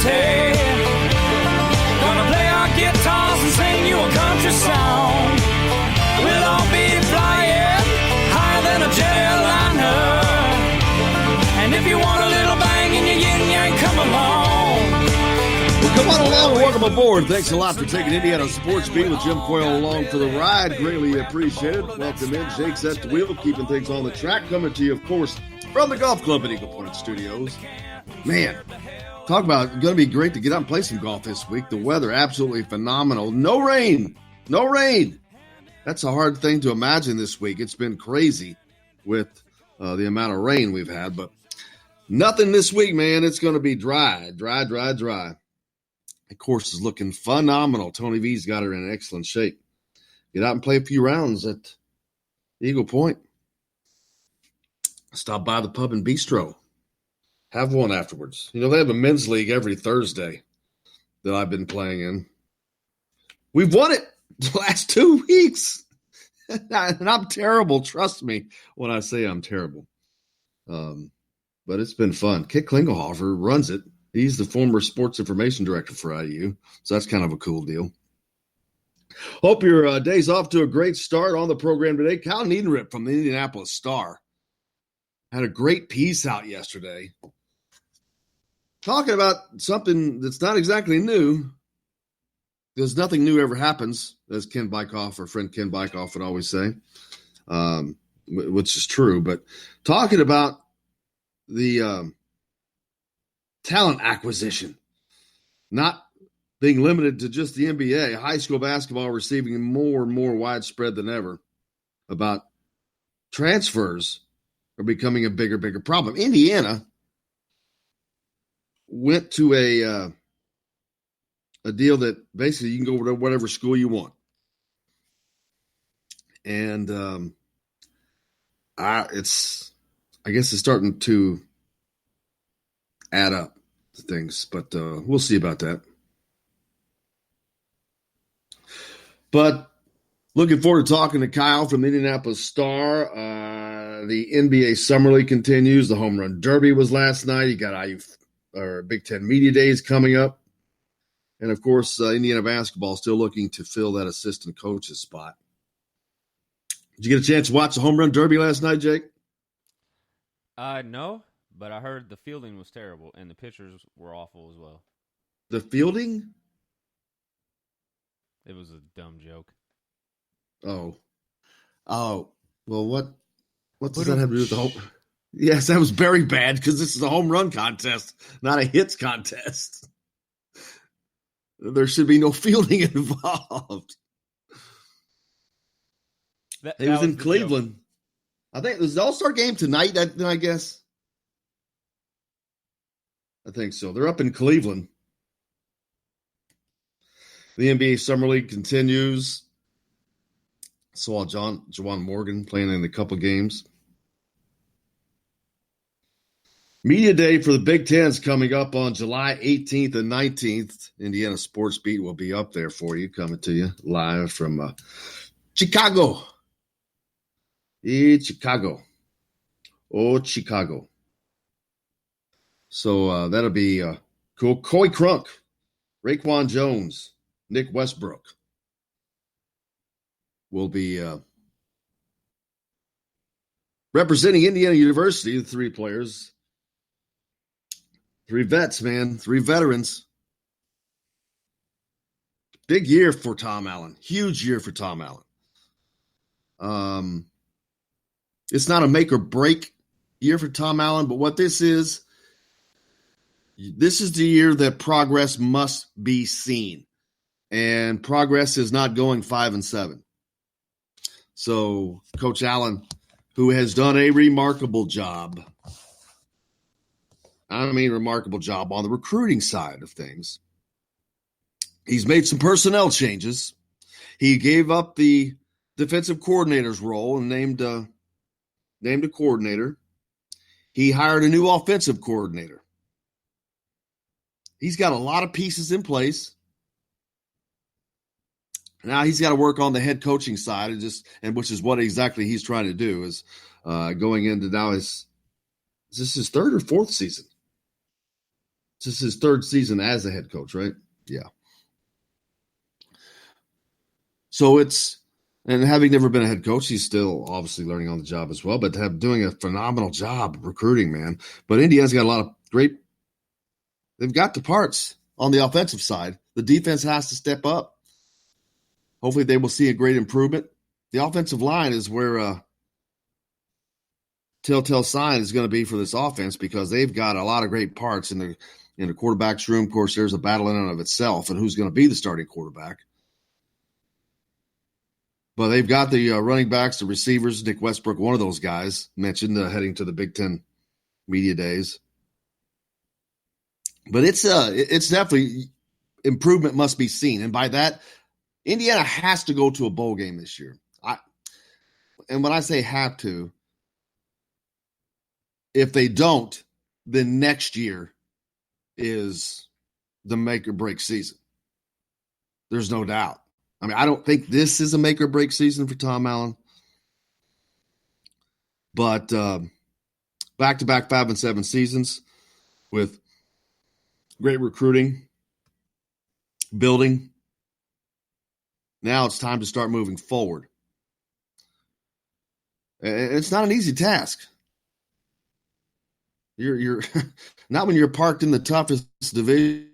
liberty. Gonna play our guitars and sing you a country song. We'll all be flying higher than a jetliner. And if you want a little bang in your yin-yang, come along. Well, come on along and welcome aboard. Thanks a lot for taking Indiana Sports Beat with Jim Coyle along for the ride. Greatly appreciated. Welcome in. Jake's at the wheel, keeping things on the track. Coming to you, of course, from the Golf Club at Eagle Point Studios. Man, talk about going to be great to get out and play some golf this week. The weather, absolutely phenomenal. No rain. No rain. That's a hard thing to imagine this week. It's been crazy with the amount of rain we've had, but nothing this week, man. It's going to be dry. The course is looking phenomenal. Tony V's got her in excellent shape. Get out and play a few rounds at Eagle Point. Stop by the pub and bistro. Have one afterwards. You know, they have a men's league every Thursday that I've been playing in. We've won it the last 2 weeks. And I'm terrible. Trust me when I say I'm terrible. But it's been fun. Kit Klingelhofer runs it. He's the former sports information director for IU, so that's kind of a cool deal. Hope your day's off to a great start on the program today. Kyle Niedenrip from the Indianapolis Star had a great piece out yesterday talking about something that's not exactly new, because nothing new ever happens, as Ken Bykoff, our friend Ken Bykoff, would always say, which is true, but talking about the talent acquisition, not being limited to just the NBA, high school basketball receiving more and more widespread than ever, about transfers are becoming a bigger problem. Indiana went to a deal that basically you can go to whatever school you want. And I guess it's starting to add up to things, but we'll see about that. But looking forward to talking to Kyle from the Indianapolis Star. The NBA Summer League continues. The Home Run Derby was last night. You got Big Ten Media Days coming up. And, of course, Indiana basketball still looking to fill that assistant coach's spot. Did you get a chance to watch the Home Run Derby last night, Jake? No, but I heard the fielding was terrible and the pitchers were awful as well. The fielding? It was a dumb joke. Oh. Well, what does that have to do with the home? Yes, that was very bad because this is a home run contest, not a hits contest. There should be no fielding involved. It was in Cleveland. Joke. I think it was the All-Star game tonight, I guess. I think so. They're up in Cleveland. The NBA Summer League continues. Saw Juwan Morgan playing in a couple games. Media Day for the Big Ten is coming up on July 18th and 19th. Indiana Sports Beat will be up there for you, coming to you live from Chicago. Chicago. Chicago. So that'll be cool. Coy Crunk, Raekwon Jones, Nick Westbrook will be representing Indiana University, the three players. Three vets, man. Three veterans. Big year for Tom Allen. Huge year for Tom Allen. It's not a make or break year for Tom Allen, but what this is the year that progress must be seen. And progress is not going 5-7. So Coach Allen, who has done a remarkable job on the recruiting side of things. He's made some personnel changes. He gave up the defensive coordinator's role and named a coordinator. He hired a new offensive coordinator. He's got a lot of pieces in place. Now he's got to work on the head coaching side, and which is what exactly he's trying to do, is going into now is this his third or fourth season? This is his third season as a head coach, right? Yeah. So and having never been a head coach, he's still obviously learning on the job as well, but doing a phenomenal job recruiting, man. But Indiana's got a lot of they've got the parts on the offensive side. The defense has to step up. Hopefully they will see a great improvement. The offensive line is where telltale sign is going to be for this offense, because they've got a lot of great parts in the quarterback's room. Of course, there's a battle in and of itself and who's going to be the starting quarterback. But they've got the running backs, the receivers. Nick Westbrook, one of those guys, mentioned heading to the Big Ten media days. But it's definitely improvement must be seen. And by that, Indiana has to go to a bowl game this year. And when I say have to, if they don't, then next year is the make or break season. There's no doubt. I mean, I don't think this is a make or break season for Tom Allen. But back-to-back 5-7 seasons with great recruiting, building. Now it's time to start moving forward. It's not an easy task. You're not when you're parked in the toughest division.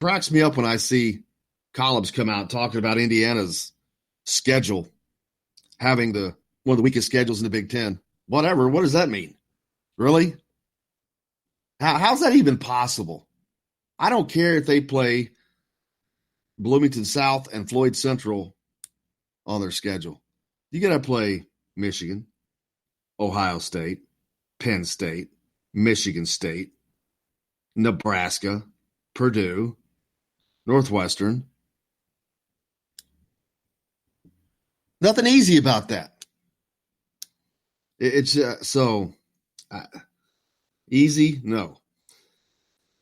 Cracks me up when I see columns come out talking about Indiana's schedule having one of the weakest schedules in the Big Ten. Whatever. What does that mean? Really? How's that even possible? I don't care if they play Bloomington South and Floyd Central on their schedule. You got to play Michigan, Ohio State, Penn State, Michigan State, Nebraska, Purdue, Northwestern. Nothing easy about that. It's easy? No.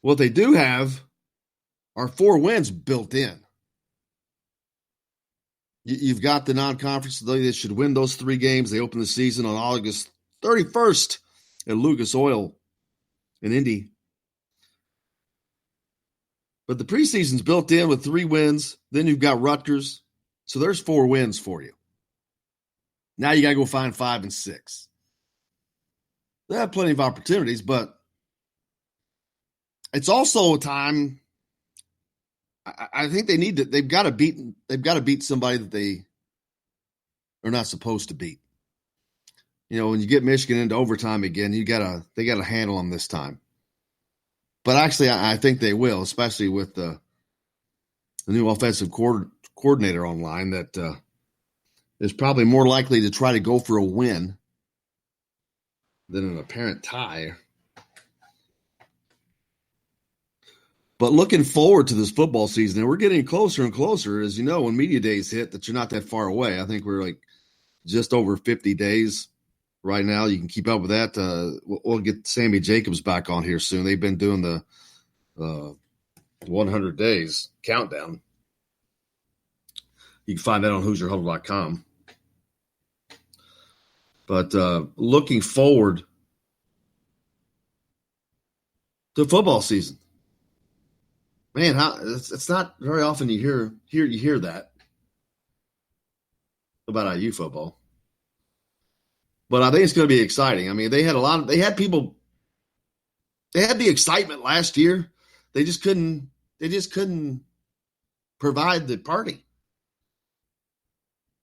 What they do have are 4 wins built in. You've got the non-conference. They should win those 3 games. They open the season on August 31st at Lucas Oil in Indy. But the preseason's built in with 3 wins. Then you've got Rutgers. So there's 4 wins for you. Now you got to go find 5 and 6. They have plenty of opportunities, but it's also a time. I think they've got to beat somebody that they are not supposed to beat. You know, when you get Michigan into overtime again, they got a handle on this time. But actually, I think they will, especially with the new offensive coordinator online that is probably more likely to try to go for a win than an apparent tie. But looking forward to this football season, and we're getting closer and closer. As you know, when media days hit, that you're not that far away. I think we're like just over 50 days right now. You can keep up with that. We'll get Sammy Jacobs back on here soon. They've been doing the 100 days countdown. You can find that on HoosierHuddle.com. But looking forward to football season. Man, it's not very often you hear that about IU football. But I think it's going to be exciting. I mean, they had the excitement last year. They just couldn't provide the party.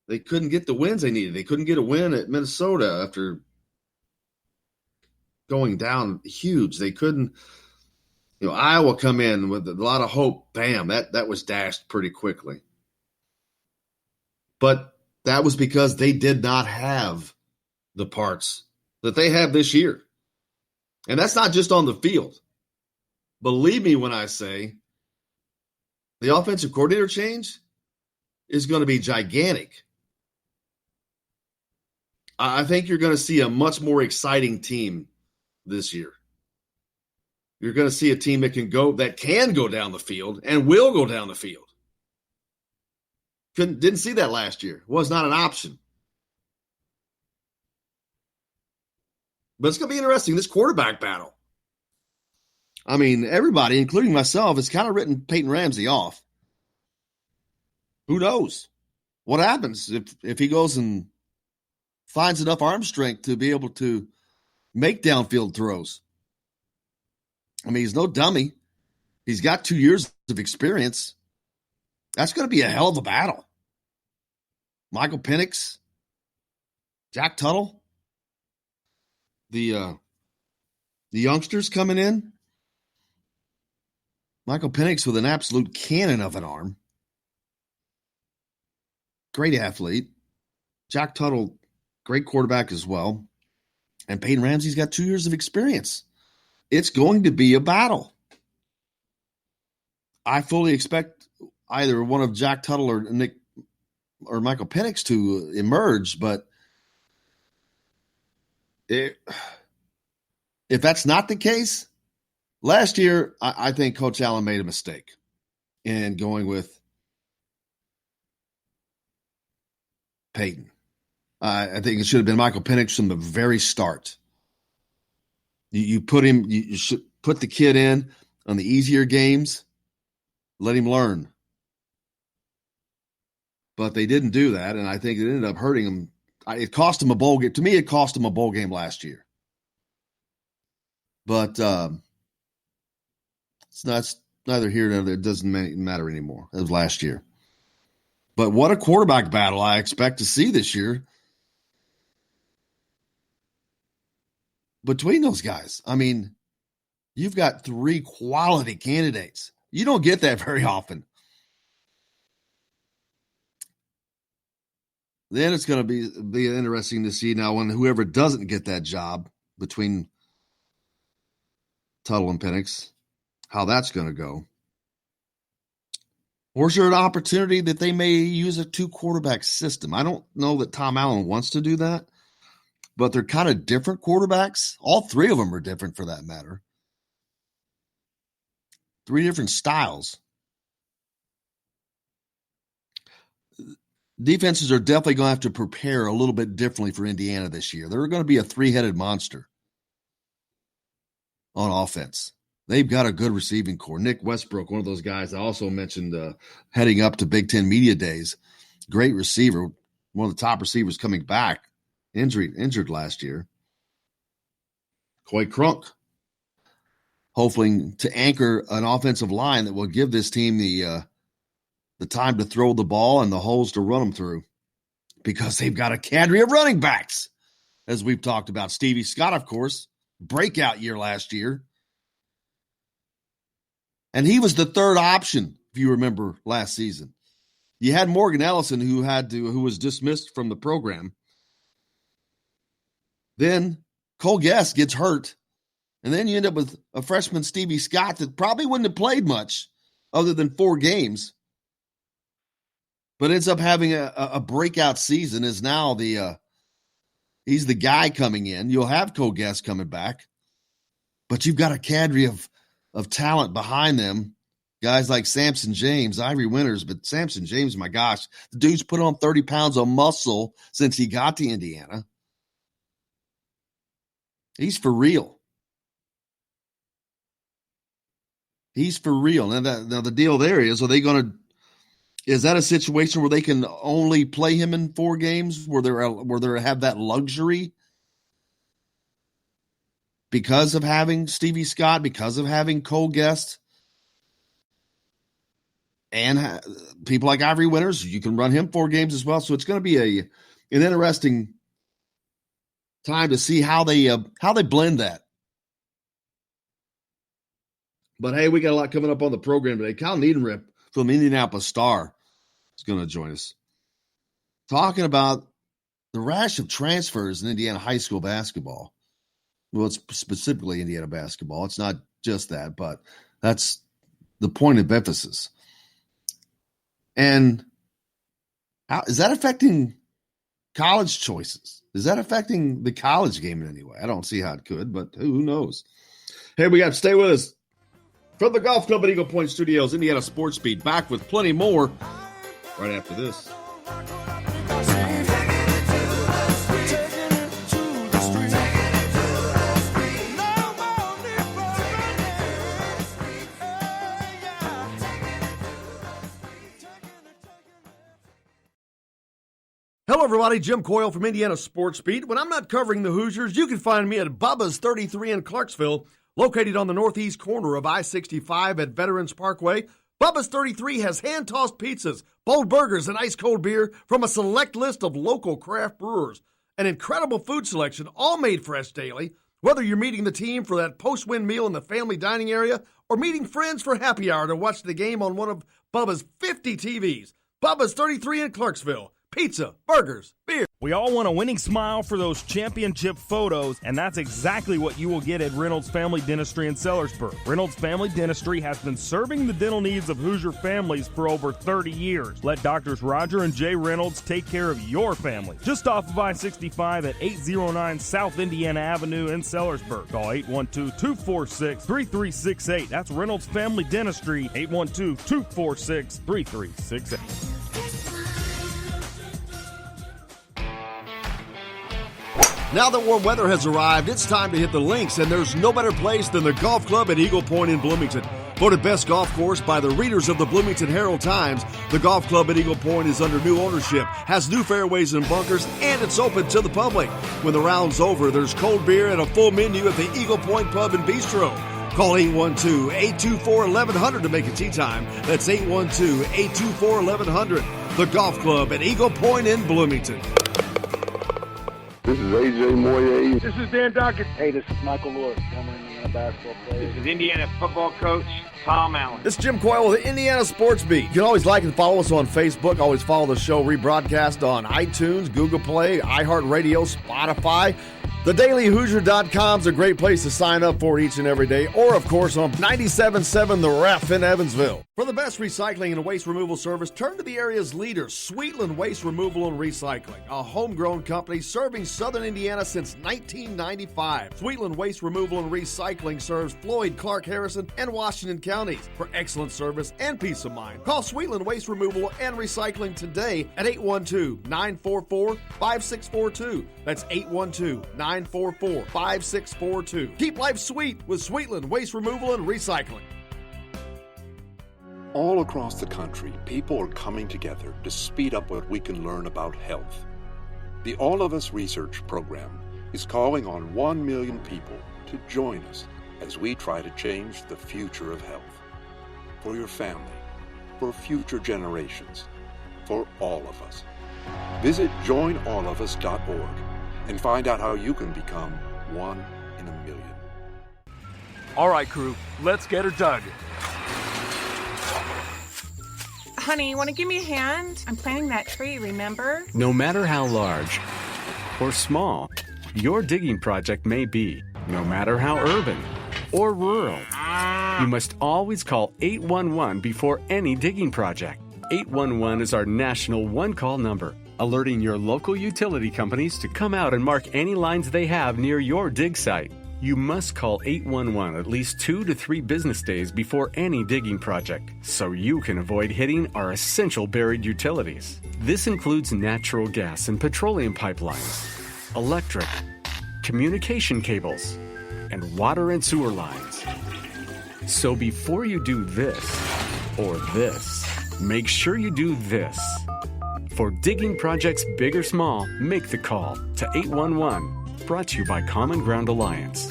They couldn't get the wins they needed. They couldn't get a win at Minnesota after going down huge. They couldn't. You know, Iowa come in with a lot of hope. Bam, that was dashed pretty quickly. But that was because they did not have the parts that they have this year. And that's not just on the field. Believe me when I say the offensive coordinator change is going to be gigantic. I think you're going to see a much more exciting team this year. You're going to see a team that can go down the field and will go down the field. Didn't see that last year. Was not an option. But it's going to be interesting, this quarterback battle. I mean, everybody, including myself, has kind of written Peyton Ramsey off. Who knows what happens if he goes and finds enough arm strength to be able to make downfield throws. I mean, he's no dummy. He's got 2 years of experience. That's going to be a hell of a battle. Michael Penix, Jack Tuttle, the youngsters coming in. Michael Penix with an absolute cannon of an arm. Great athlete. Jack Tuttle, great quarterback as well. And Peyton Ramsey's got 2 years of experience. It's going to be a battle. I fully expect either one of Jack Tuttle or Nick or Michael Penix to emerge, but if that's not the case, last year I think Coach Allen made a mistake in going with Peyton. I think it should have been Michael Penix from the very start. You put him. You should put the kid in on the easier games. Let him learn. But they didn't do that, and I think it ended up hurting him. It cost him a bowl game. To me, it cost him a bowl game last year. But it's neither here nor there. It doesn't matter anymore. It was last year. But what a quarterback battle I expect to see this year between those guys. I mean, you've got 3 quality candidates. You don't get that very often. Then it's going to be interesting to see now when whoever doesn't get that job between Tuttle and Penix, how that's going to go. Or is there an opportunity that they may use a 2-quarterback system? I don't know that Tom Allen wants to do that, but they're kind of different quarterbacks. All 3 of them are different for that matter. 3 different styles. Defenses are definitely going to have to prepare a little bit differently for Indiana this year. They're going to be a 3-headed monster on offense. They've got a good receiving core. Nick Westbrook, one of those guys I also mentioned heading up to Big Ten Media Days. Great receiver, one of the top receivers coming back, injured last year. Coy Crunk, hopefully to anchor an offensive line that will give this team the time to throw the ball and the holes to run them through, because they've got a cadre of running backs, as we've talked about. Stevie Scott, of course, breakout year last year. And he was the 3rd option, if you remember last season. You had Morgan Ellison, who was dismissed from the program. Then Cole Guest gets hurt. And then you end up with a freshman, Stevie Scott, that probably wouldn't have played much other than 4 games. But ends up having a breakout season, is now he's the guy coming in. You'll have Cole Guest coming back. But you've got a cadre of talent behind them. Guys like Samson James, Ivory Winters, but Samson James, my gosh, the dude's put on 30 pounds of muscle since he got to Indiana. He's for real. He's for real. Now the deal there is that a situation where they can only play him in 4 games, where they have that luxury because of having Stevie Scott, because of having Cole Guest, and people like Ivory Winters? You can run him 4 games as well. So it's going to be an interesting time to see how they blend that. But hey, we got a lot coming up on the program today. Kyle Niedenrip from Indianapolis Star is going to join us, talking about the rash of transfers in Indiana high school basketball. Well, it's specifically Indiana basketball. It's not just that, but that's the point of emphasis. And how is that affecting college choices? Is that affecting the college game in any way? I don't see how it could, but who knows? Hey, we got to stay with us. From the Golf Club at Eagle Point Studios, Indiana Sports Beat, back with plenty more right after this. everybody. Jim Coyle from Indiana Sports Beat. When I'm not covering the Hoosiers, you can find me at Bubba's 33 in Clarksville, located on the northeast corner of I-65 at Veterans Parkway. Bubba's 33 has hand-tossed pizzas, bold burgers, and ice-cold beer from a select list of local craft brewers. An incredible food selection, all made fresh daily. Whether you're meeting the team for that post-win meal in the family dining area or meeting friends for happy hour to watch the game on one of Bubba's 50 TVs. Bubba's 33 in Clarksville. Pizza, burgers, beer. We all want a winning smile for those championship photos, and that's exactly what you will get at Reynolds Family Dentistry in Sellersburg. Reynolds Family Dentistry has been serving the dental needs of Hoosier families for over 30 years. Let Doctors Roger and Jay Reynolds take care of your family. Just off of I-65 at 809 South Indiana Avenue in Sellersburg. Call 812-246-3368. That's Reynolds Family Dentistry, 812-246-3368. Now that warm weather has arrived, it's time to hit the links, and there's no better place than the golf club at Eagle Point in Bloomington. Voted best golf course by the readers of the Bloomington Herald-Times, the golf club at Eagle Point is under new ownership, has new fairways and bunkers, and it's open to the public. When the round's over, there's cold beer and a full menu at the Eagle Point Pub and Bistro. Call 812-824-1100 to make a tee time. That's 812-824-1100. The golf club at Eagle Point in Bloomington. This is A.J. Moye. This is Dan Dockett. Hey, this is Michael Lewis, former Indiana basketball player. This is Indiana football coach Tom Allen. This is Jim Coyle with the Indiana Sports Beat. You can always like and follow us on Facebook. Always follow the show rebroadcast on iTunes, Google Play, iHeartRadio, Spotify. TheDailyHoosier.com is a great place to sign up for each and every day. Or, of course, on 97.7 The Ref in Evansville. For the best recycling and waste removal service, turn to the area's leader, Sweetland Waste Removal and Recycling, a homegrown company serving southern Indiana since 1995. Sweetland Waste Removal and Recycling serves Floyd, Clark, Harrison, and Washington counties. For excellent service and peace of mind, call Sweetland Waste Removal and Recycling today at 812-944-5642. That's 812-944-5642. Keep life sweet with Sweetland Waste Removal and Recycling. All across the country, people are coming together to speed up what we can learn about health. The All of Us Research Program is calling on 1 million people to join us as we try to change the future of health. For your family, for future generations, for all of us. Visit joinallofus.org and find out how you can become 1 in a million. All right, crew, let's get her dug. Honey, you want to give me a hand? I'm planting that tree, remember? No matter how large or small your digging project may be, no matter how urban or rural, you must always call 811 before any digging project. 811 is our national one-call number, alerting your local utility companies to come out and mark any lines they have near your dig site. You must call 811 at least 2 to 3 business days before any digging project, so you can avoid hitting our essential buried utilities. This includes natural gas and petroleum pipelines, electric, communication cables, and water and sewer lines. So before you do this or this, make sure you do this. For digging projects big or small, make the call to 811. Brought to you by Common Ground Alliance.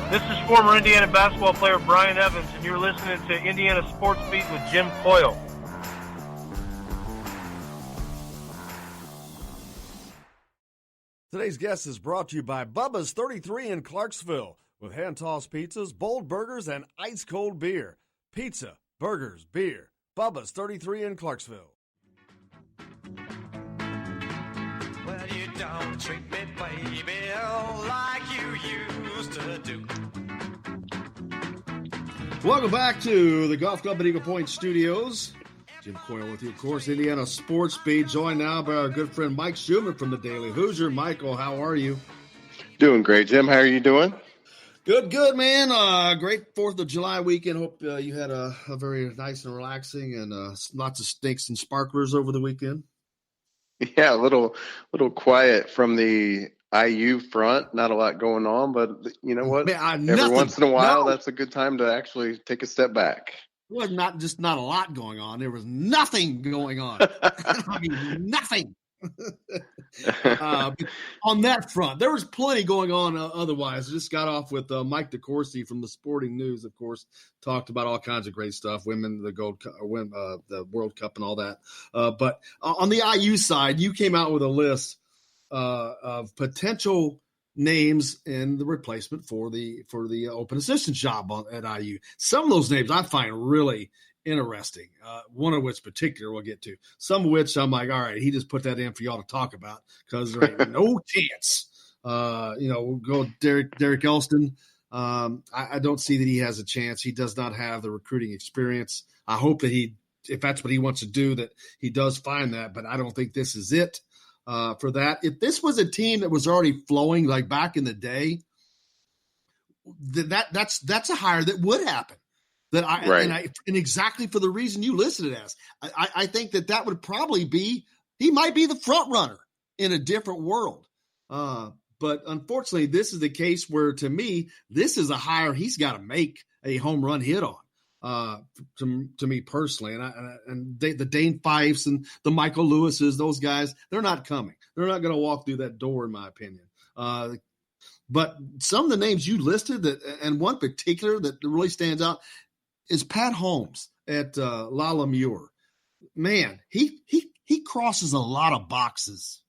This is former Indiana basketball player Brian Evans, and you're listening to Indiana Sports Beat with Jim Coyle. Today's guest is brought to you by Bubba's 33 in Clarksville, with hand-tossed pizzas, bold burgers, and ice-cold beer. Pizza, burgers, beer. Bubba's 33 in Clarksville. Well, you don't treat me, baby, like you used to do. Welcome back to the Golf Club at Eagle Point Studios. Jim Coyle with you, of course, Indiana Sports Beat, joined now by our good friend Mike Schumann from the Daily Hoosier. Michael, how are you? Doing great, Jim. How are you doing? Good, man. Great 4th of July weekend. Hope you had a very nice and relaxing and lots of stinks and sparklers over the weekend. Yeah, a little quiet from the IU front. Not a lot going on, but you know what? Man, Every once in a while, that's a good time to actually take a step back. was not a lot going on. There was nothing going on. I mean, nothing. On that front, there was plenty going on otherwise. I just got off with Mike DeCourcy from the Sporting News, of course, talked about all kinds of great stuff, women, the World Cup and all that. But on the IU side, you came out with a list of potential names in the replacement for the open assistant job at IU. Some of those names I find really interesting. One of which particular we'll get to. Some of which I'm like, all right, he just put that in for y'all to talk about because there ain't no chance. We'll go Derek Elston. I don't see that he has a chance. He does not have the recruiting experience. I hope that if that's what he wants to do, that he does find that, but I don't think this is it. For that. If this was a team that was already flowing like back in the day, that's a hire that would happen. And exactly for the reason you listed it as. I think that would probably be, he might be the front runner in a different world. But unfortunately, this is the case where, to me, this is a hire he's got to make a home run hit on. To me personally, and the Dane Fifes and the Michael Lewises, those guys, they're not coming. They're not going to walk through that door, in my opinion. But some of the names you listed, and one particular that really stands out, is Pat Holmes at La Lemure. Man, he crosses a lot of boxes.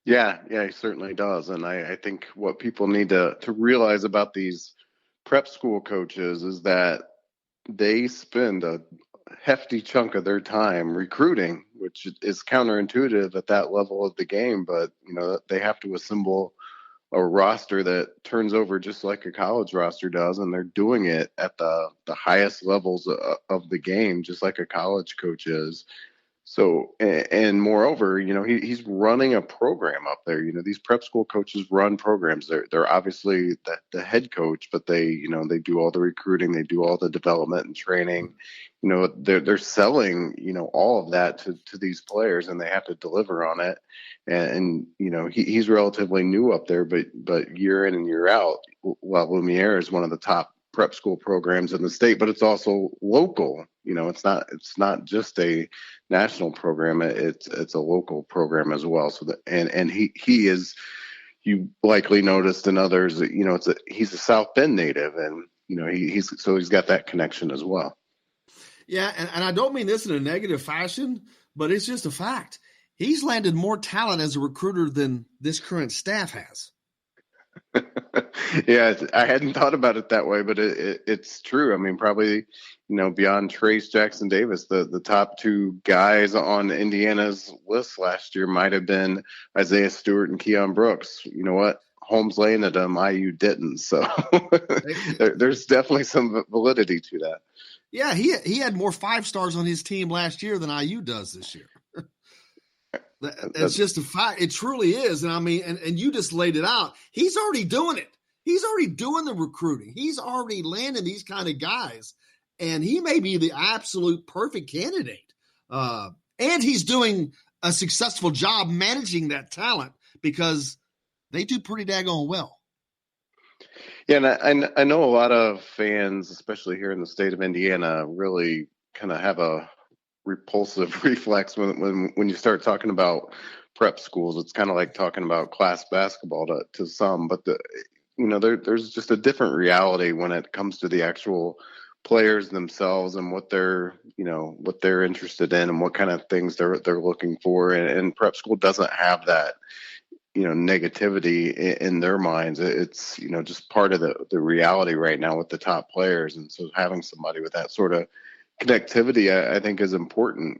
Yeah, he certainly does. And I think what people need to realize about these prep school coaches is that they spend a hefty chunk of their time recruiting, which is counterintuitive at that level of the game. But, they have to assemble a roster that turns over just like a college roster does. And they're doing it at the highest levels of the game, just like a college coach is. So, and moreover, he's running a program up there. These prep school coaches run programs. They're obviously the head coach, but they do all the recruiting, they do all the development and training. They're selling, all of that to these players, and they have to deliver on it. And he's relatively new up there, but year in and year out, La Lumiere is one of the top prep school programs in the state, but it's also local. It's not just a national program. It's a local program as well. So and he is, you likely noticed in others, he's a South Bend native, and he's got that connection as well. Yeah, and I don't mean this in a negative fashion, but it's just a fact. He's landed more talent as a recruiter than this current staff has. Yeah, I hadn't thought about it that way, but it's true. I mean, probably, beyond Trace Jackson Davis, the top two guys on Indiana's list last year might have been Isaiah Stewart and Keon Brooks. You know what? Holmes landed them, IU didn't. So there's definitely some validity to that. Yeah, he had more 5-stars on his team last year than IU does this year. It's just a fact. It truly is. And I mean, and you just laid it out. He's already doing it. He's already doing the recruiting. He's already landing these kind of guys. And he may be the absolute perfect candidate. And he's doing a successful job managing that talent because they do pretty daggone well. Yeah, and I know a lot of fans, especially here in the state of Indiana, really kind of have a repulsive reflex when you start talking about prep schools. It's kind of like talking about class basketball to some, but there's just a different reality when it comes to the actual players themselves and what they're interested in and what kind of things they're looking for. And prep school doesn't have that, negativity in their minds. It's, just part of the reality right now with the top players. And so having somebody with that sort of connectivity, I think, is important.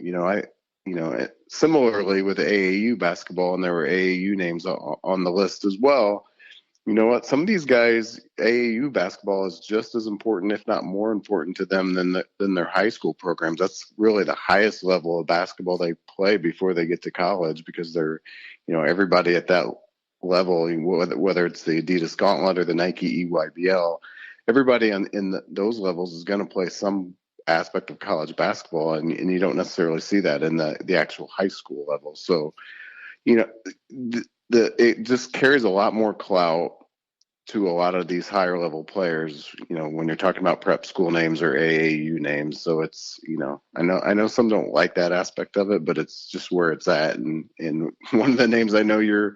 Similarly with AAU basketball, and there were AAU names on the list as well. You know what? Some of these guys, AAU basketball is just as important, if not more important to them than their high school programs. That's really the highest level of basketball they play before they get to college, because they're, everybody at that level, whether it's the Adidas Gauntlet or the Nike EYBL, everybody in those levels is going to play some aspect of college basketball, and you don't necessarily see that in the actual high school level. So, it just carries a lot more clout to a lot of these higher level players, when you're talking about prep school names or AAU names. So it's, I know some don't like that aspect of it, but it's just where it's at. And one of the names I know you're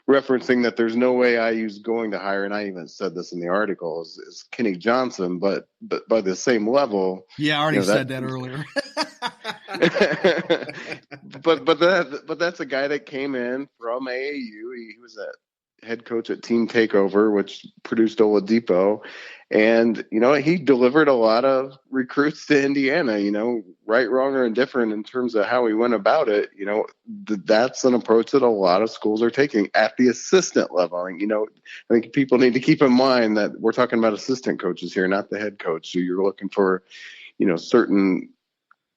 referencing that there's no way IU's going to hire, and I even said this in the article, is Kenny Johnson, but by the same level. Yeah, I already said that earlier. but that's a guy that came in from AAU. He was a head coach at Team Takeover, which produced Oladipo, and he delivered a lot of recruits to Indiana. Right, wrong, or indifferent in terms of how he went about it. That's an approach that a lot of schools are taking at the assistant level. I think people need to keep in mind that we're talking about assistant coaches here, not the head coach. So you're looking for, certain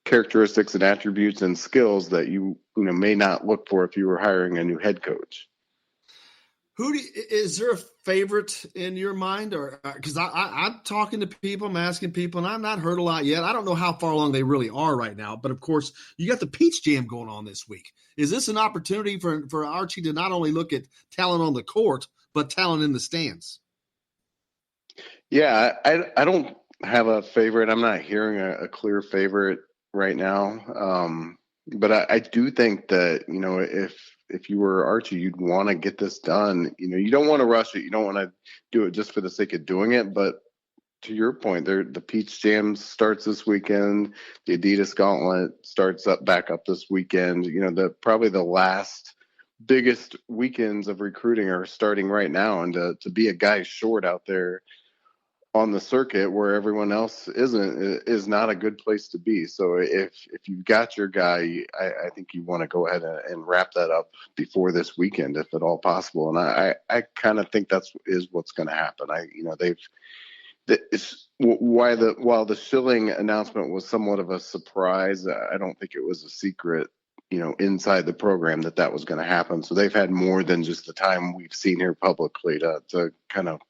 characteristics and attributes and skills that you may not look for if you were hiring a new head coach. Is there a favorite in your mind, or because I'm talking to people, I'm asking people, and I've not heard a lot yet. I don't know how far along they really are right now, but of course you got the Peach Jam going on this week. Is this an opportunity for Archie to not only look at talent on the court, but talent in the stands? Yeah, I don't have a favorite. I'm not hearing a clear favorite right now. But I do think that, if you were Archie, you'd want to get this done. You don't want to rush it. You don't want to do it just for the sake of doing it. But to your point, the Peach Jam starts this weekend. The Adidas Gauntlet starts back up this weekend. Probably the last biggest weekends of recruiting are starting right now. And to be a guy short out there on the circuit where everyone else isn't is not a good place to be. So if you've got your guy, I think you want to go ahead and wrap that up before this weekend, if at all possible. And I kind of think is what's going to happen. While the Schilling announcement was somewhat of a surprise, I don't think it was a secret, inside the program that was going to happen. So they've had more than just the time we've seen here publicly to kind of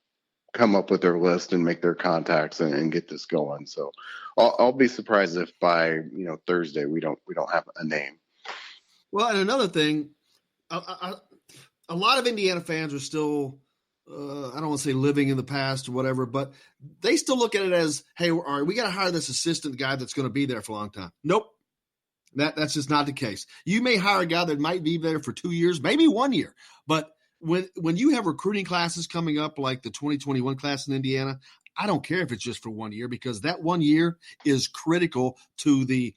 come up with their list and make their contacts and get this going. So I'll be surprised if by Thursday we don't have a name. Well, and another thing, a lot of Indiana fans are still I don't want to say living in the past or whatever, but they still look at it as, hey, all right, we got to hire this assistant guy that's going to be there for a long time. Nope. That's just not the case. You may hire a guy that might be there for 2 years, maybe 1 year, but when you have recruiting classes coming up like the 2021 class in Indiana, I don't care if it's just for 1 year, because that 1 year is critical to the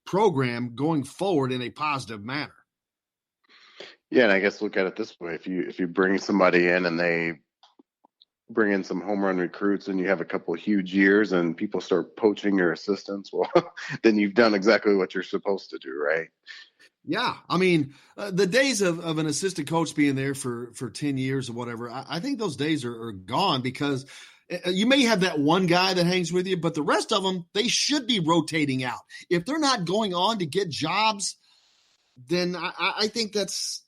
program going forward in a positive manner. Yeah, and I guess look at it this way. If you bring somebody in and they bring in some home run recruits and you have a couple of huge years and people start poaching your assistants, well, then you've done exactly what you're supposed to do, right? Yeah. I mean, the days of an assistant coach being there for 10 years or whatever, I think those days are gone, because you may have that one guy that hangs with you, but the rest of them, they should be rotating out. If they're not going on to get jobs, then I think that's,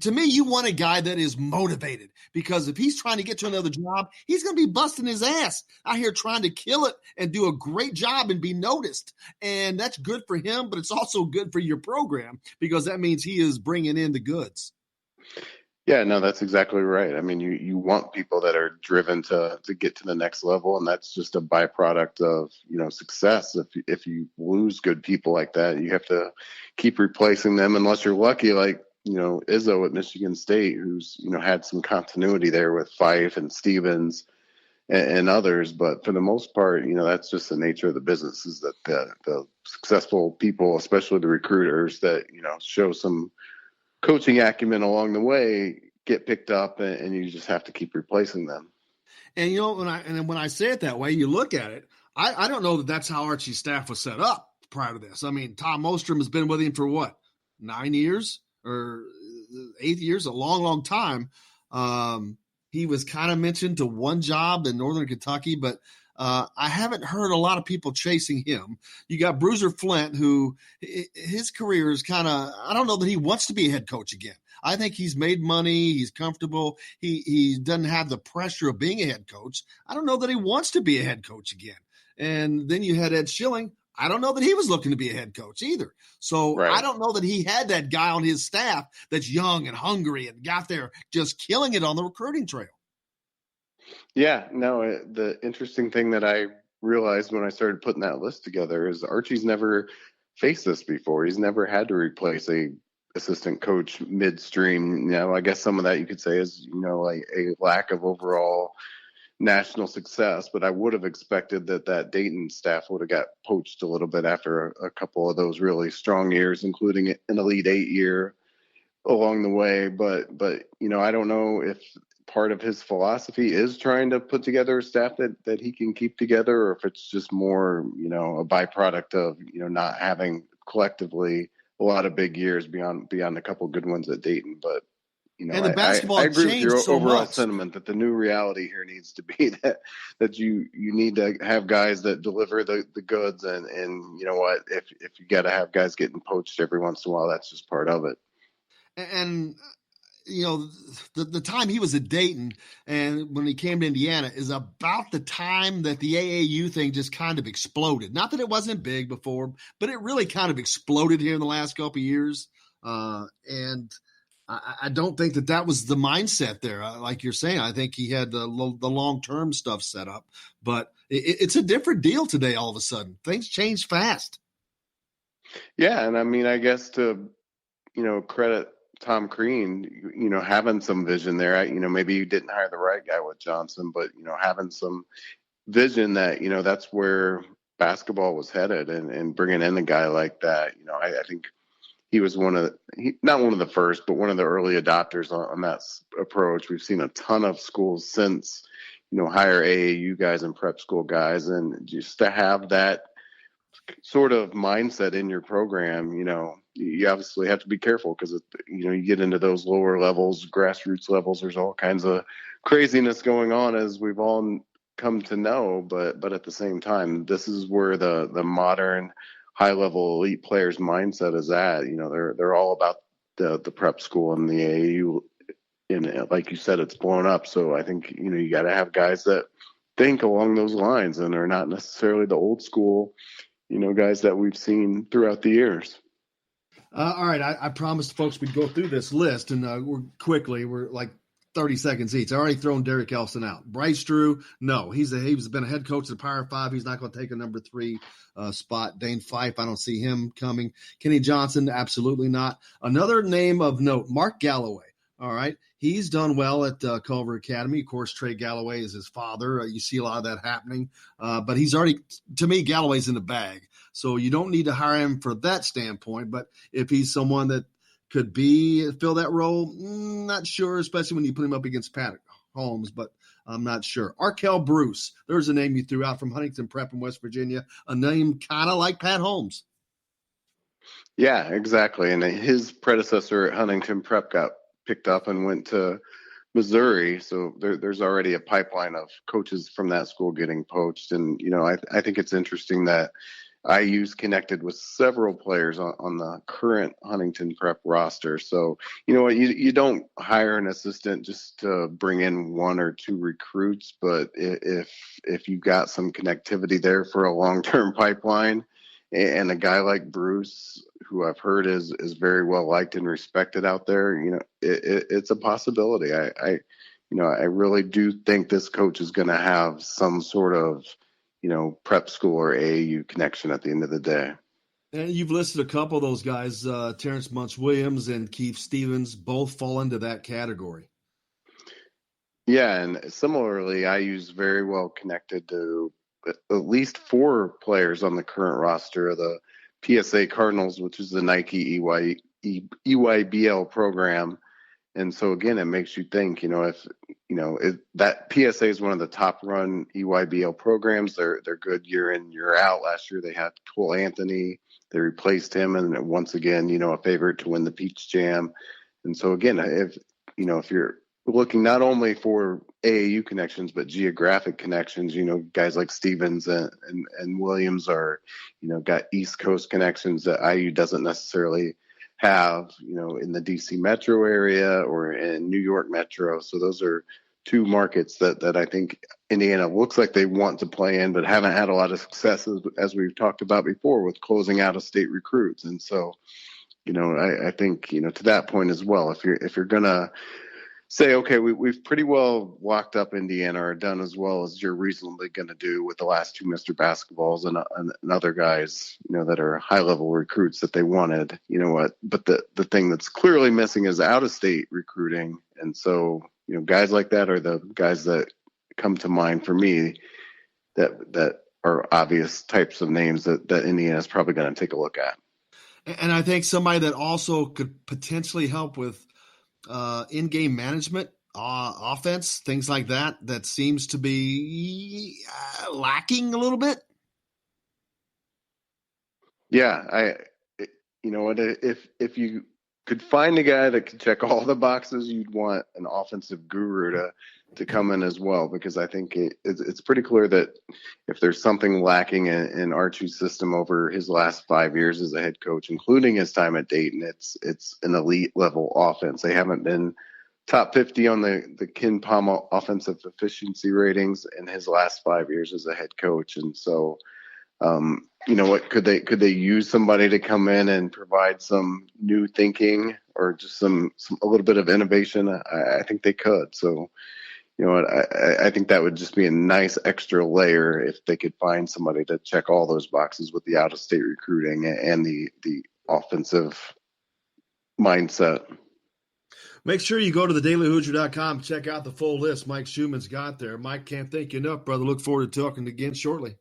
to me, you want a guy that is motivated, because if he's trying to get to another job, he's going to be busting his ass out here trying to kill it and do a great job and be noticed. And that's good for him, but it's also good for your program, because that means he is bringing in the goods. Yeah, no, that's exactly right. I mean, you want people that are driven to get to the next level, and that's just a byproduct of, success. If you lose good people like that, you have to keep replacing them, unless you're lucky, like, Izzo at Michigan State, who's, had some continuity there with Fife and Stevens and others. But for the most part, that's just the nature of the business, is that the successful people, especially the recruiters that, show some coaching acumen along the way, get picked up, and you just have to keep replacing them. And, when I say it that way, you look at it, I don't know that that's how Archie's staff was set up prior to this. I mean, Tom Ostrom has been with him for what, 9 years? Or 8 years, a long, long time. He was kind of mentioned to one job in Northern Kentucky, but I haven't heard a lot of people chasing him. You got Bruiser Flint, who his career is kind of, I don't know that he wants to be a head coach again. I think he's made money. He's comfortable. He doesn't have the pressure of being a head coach. I don't know that he wants to be a head coach again. And then you had Ed Schilling. I don't know that he was looking to be a head coach either. So right. I don't know that he had that guy on his staff that's young and hungry and got there just killing it on the recruiting trail. Yeah, no, the interesting thing that I realized when I started putting that list together is Archie's never faced this before. He's never had to replace a assistant coach midstream. I guess some of that you could say is, like a lack of overall national success, but I would have expected that Dayton staff would have got poached a little bit after a couple of those really strong years, including an Elite Eight year along the way. But I don't know if part of his philosophy is trying to put together a staff that he can keep together, or if it's just more, a byproduct of, not having collectively a lot of big years beyond a couple of good ones at Dayton. But, and the basketball I agree with changed your so overall much. sentiment that the new reality here needs to be that you need to have guys that deliver the goods. And you know what, if you got to have guys getting poached every once in a while, that's just part of it. And the time he was at Dayton and when he came to Indiana is about the time that the AAU thing just kind of exploded. Not that it wasn't big before, but it really kind of exploded here in the last couple of years. And I don't think that was the mindset there. Like you're saying, I think he had the long-term stuff set up, but it's a different deal today. All of a sudden, things change fast. Yeah. And I mean, I guess to, credit Tom Crean, having some vision there. Maybe you didn't hire the right guy with Johnson, but, having some vision that, that's where basketball was headed, and bringing in a guy like that, I think he was not one of the first, but one of the early adopters on that approach. We've seen a ton of schools since, hire AAU guys and prep school guys, and just to have that sort of mindset in your program, you obviously have to be careful because, you get into those lower levels, grassroots levels, there's all kinds of craziness going on, as we've all come to know. But at the same time, this is where the modern high-level elite players' mindset is at. They're all about the prep school and the AAU. And like you said, it's blown up. So I think, you got to have guys that think along those lines and are not necessarily the old school, guys that we've seen throughout the years. All right. I promised folks we'd go through this list, and we're like 30 seconds each. I already thrown Derek Elson out. Bryce Drew, no. He's been a head coach at Power 5. He's not going to take a number 3 spot. Dane Fife, I don't see him coming. Kenny Johnson, absolutely not. Another name of note, Mark Galloway. All right. He's done well at Culver Academy. Of course, Trey Galloway is his father. You see a lot of that happening. But he's already, to me, Galloway's in the bag. So you don't need to hire him for that standpoint. But if he's someone that could fill that role, not sure, especially when you put him up against Pat Holmes, but I'm not sure. Arkel Bruce, there's a name you threw out from Huntington Prep in West Virginia, a name kind of like Pat Holmes. Yeah, exactly. And his predecessor at Huntington Prep got picked up and went to Missouri. So there's already a pipeline of coaches from that school getting poached. And, I think it's interesting that IU's connected with several players on the current Huntington Prep roster. So, you don't hire an assistant just to bring in 1 or 2 recruits, but if you got some connectivity there for a long-term pipeline, and a guy like Bruce, who I've heard is very well liked and respected out there, it's a possibility. I really do think this coach is going to have some sort of, prep school or AAU connection at the end of the day. And you've listed a couple of those guys, Terrence Munch-Williams and Keith Stevens, both fall into that category. Yeah, and similarly, IU's very well connected to at least 4 players on the current roster of the PSA Cardinals, which is the Nike EYBL program. And so again, it makes you think, if that PSA is one of the top run EYBL programs, they're good year in, year out. Last year they had Cole Anthony, they replaced him, and once again, a favorite to win the Peach Jam. And so again, if you're looking not only for AAU connections, but geographic connections, guys like Stevens and Williams are, got East Coast connections that IU doesn't necessarily have, in the DC metro area or in New York metro. So those are 2 markets that I think Indiana looks like they want to play in, but haven't had a lot of success, as we've talked about before, with closing out of state recruits. And so, I think, to that point as well, if you're going to say, okay, we've pretty well locked up Indiana or done as well as you're reasonably going to do with the last two Mr. Basketballs and other guys, that are high-level recruits that they wanted, but the thing that's clearly missing is out-of-state recruiting. And so, guys like that are the guys that come to mind for me that are obvious types of names that Indiana is probably going to take a look at. And I think somebody that also could potentially help with in-game management, offense, things like that seems to be lacking a little bit. Yeah, if you could find a guy that could check all the boxes, you'd want an offensive guru to come in as well, because I think it's pretty clear that if there's something lacking in Archie's system over his last 5 years as a head coach, including his time at Dayton, it's an elite level offense. They haven't been top 50 on the Ken Palm offensive efficiency ratings in his last 5 years as a head coach. And so, what could they use somebody to come in and provide some new thinking or just a little bit of innovation? I think they could. So, I think that would just be a nice extra layer if they could find somebody to check all those boxes with the out-of-state recruiting and the offensive mindset. Make sure you go to thedailyhoosier.com, check out the full list Mike Schumann's got there. Mike, can't thank you enough, brother. Look forward to talking again shortly.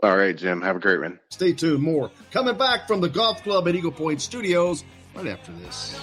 All right, Jim. Have a great one. Stay tuned. More coming back from the Golf Club at Eagle Point Studios right after this.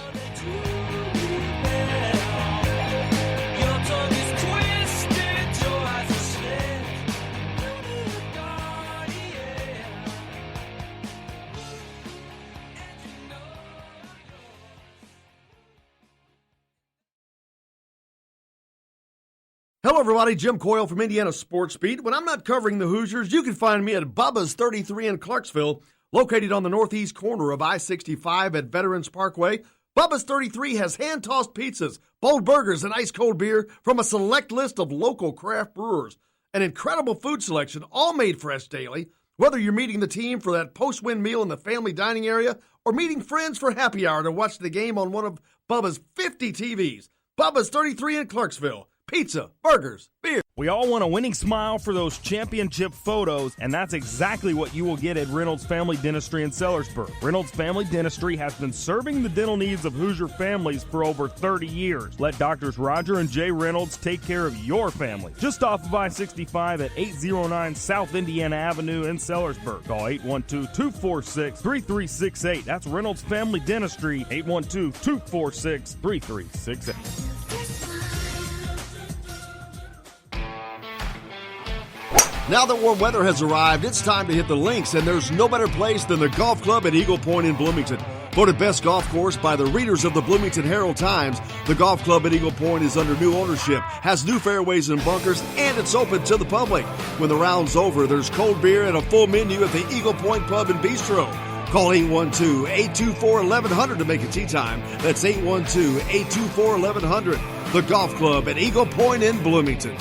Hello, everybody. Jim Coyle from Indiana Sports Beat. When I'm not covering the Hoosiers, you can find me at Bubba's 33 in Clarksville, located on the northeast corner of I-65 at Veterans Parkway. Bubba's 33 has hand-tossed pizzas, bold burgers, and ice-cold beer from a select list of local craft brewers. An incredible food selection, all made fresh daily. Whether you're meeting the team for that post-win meal in the family dining area or meeting friends for happy hour to watch the game on one of Bubba's 50 TVs. Bubba's 33 in Clarksville. Pizza, burgers, beer. We all want a winning smile for those championship photos, and that's exactly what you will get at Reynolds Family Dentistry in Sellersburg. Reynolds Family Dentistry has been serving the dental needs of Hoosier families for over 30 years. Let Doctors Roger and Jay Reynolds take care of your family. Just off of I-65 at 809 South Indiana Avenue in Sellersburg. Call 812-246-3368. That's Reynolds Family Dentistry, 812-246-3368. Now that warm weather has arrived, it's time to hit the links, and there's no better place than the Golf Club at Eagle Point in Bloomington. Voted best golf course by the readers of the Bloomington Herald-Times, the Golf Club at Eagle Point is under new ownership, has new fairways and bunkers, and it's open to the public. When the round's over, there's cold beer and a full menu at the Eagle Point Pub and Bistro. Call 812-824-1100 to make a tee time. That's 812-824-1100. The Golf Club at Eagle Point in Bloomington.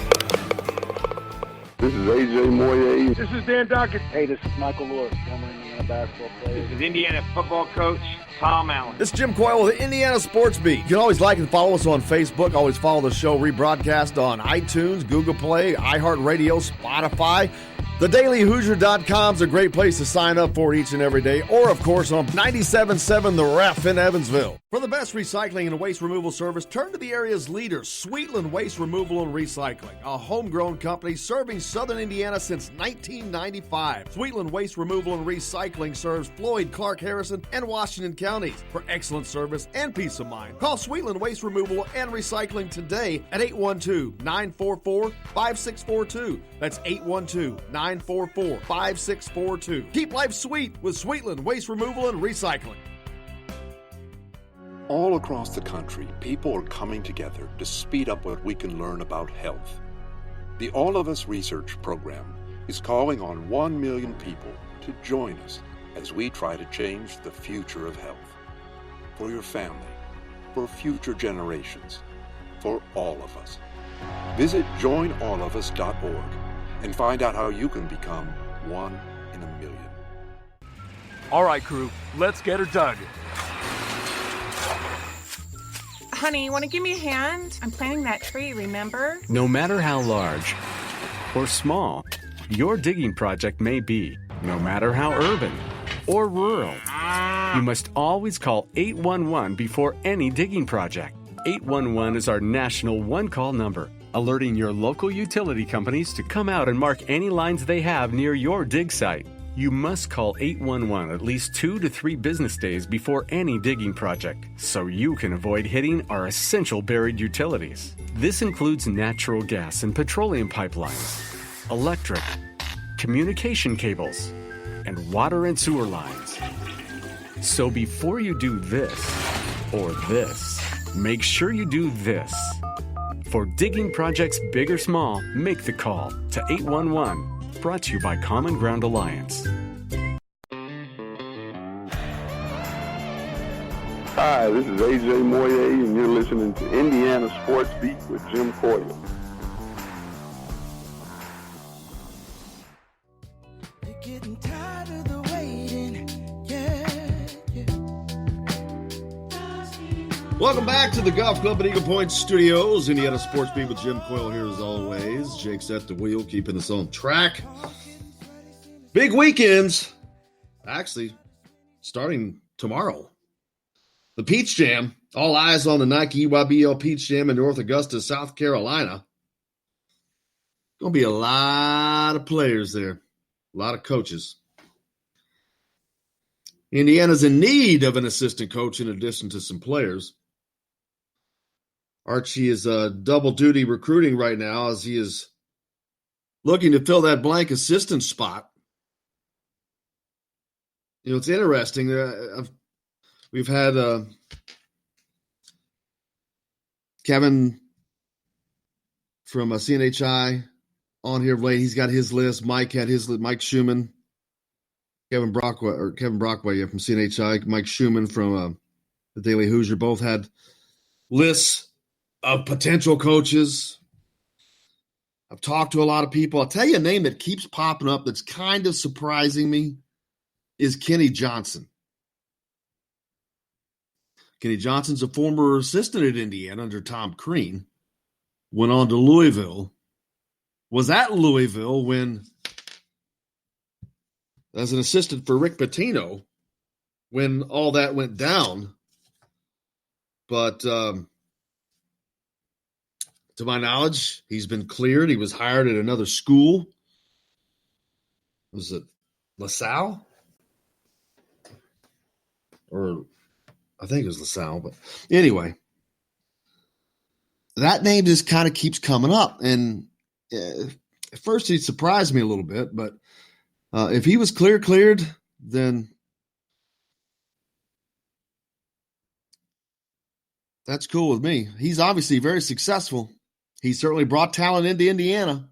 This is A.J. Moyer. This is Dan Dockett. Hey, this is Michael Lord, former Indiana basketball player. This is Indiana football coach Tom Allen. This is Jim Coyle with the Indiana Sports Beat. You can always like and follow us on Facebook. Always follow the show rebroadcast on iTunes, Google Play, iHeartRadio, Spotify. TheDailyHoosier.com is a great place to sign up for each and every day. Or, of course, on 97.7 The Ref in Evansville. For the best recycling and waste removal service, turn to the area's leader, Sweetland Waste Removal and Recycling, a homegrown company serving southern Indiana since 1995. Sweetland Waste Removal and Recycling serves Floyd, Clark, Harrison, and Washington counties. For excellent service and peace of mind, call Sweetland Waste Removal and Recycling today at 812-944-5642. That's 812-944-5642. Keep life sweet with Sweetland Waste Removal and Recycling. All across the country, people are coming together to speed up what we can learn about health. The All of Us Research Program is calling on 1 million people to join us as we try to change the future of health. For your family, for future generations, for all of us. Visit joinallofus.org and find out how you can become 1 in a million. All right, crew, let's get her dug. Honey, want to give me a hand? I'm planting that tree, remember? No matter how large or small your digging project may be, no matter how urban or rural, you must always call 811 before any digging project. 811 is our national one-call number, alerting your local utility companies to come out and mark any lines they have near your dig site. You must call 811 at least 2 to 3 business days before any digging project, so you can avoid hitting our essential buried utilities. This includes natural gas and petroleum pipelines, electric, communication cables, and water and sewer lines. So before you do this or this, make sure you do this. For digging projects big or small, make the call to 811. Brought to you by Common Ground Alliance. Hi, this is AJ Moye, and you're listening to Indiana Sports Beat with Jim Coyle. Welcome back to the Golf Club at Eagle Point Studios. Indiana Sports Beat with Jim Coyle here as always. Jake's at the wheel, keeping us on track. Big weekends. Actually, starting tomorrow. The Peach Jam. All eyes on the Nike EYBL Peach Jam in North Augusta, South Carolina. Going to be a lot of players there. A lot of coaches. Indiana's in need of an assistant coach in addition to some players. Archie is double duty recruiting right now as he is looking to fill that blank assistant spot. You know, it's interesting. We've had Kevin from CNHI on here late. He's got his list. Mike had his list. Mike Schumann, Kevin Brockway from CNHI, Mike Schumann from the Daily Hoosier. Both had lists of potential coaches. I've talked to a lot of people. I'll tell you a name that keeps popping up that's kind of surprising me is Kenny Johnson. Kenny Johnson's a former assistant at Indiana under Tom Crean. Went on to Louisville. Was at Louisville when, as an assistant for Rick Pitino, when all that went down. But to my knowledge, he's been cleared. He was hired at another school. Was it LaSalle? Or I think it was LaSalle. But anyway, that name just kind of keeps coming up. And at first he surprised me a little bit. But if he was cleared, then that's cool with me. He's obviously very successful. He certainly brought talent into Indiana.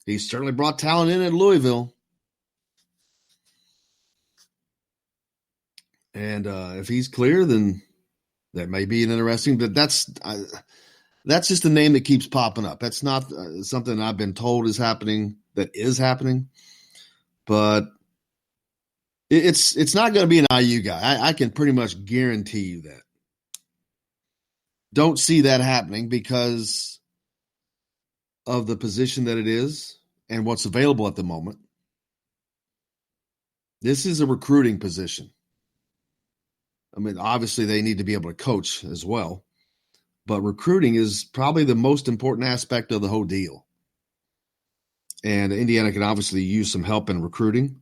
He certainly brought talent in at Louisville. And if he's clear, then that may be an interesting. But that's just a name that keeps popping up. That's not something I've been told is happening. That is happening, but it's not going to be an IU guy. I can pretty much guarantee you that. Don't see that happening because of the position that it is and what's available at the moment. This is a recruiting position. I mean, obviously they need to be able to coach as well, but recruiting is probably the most important aspect of the whole deal. And Indiana can obviously use some help in recruiting.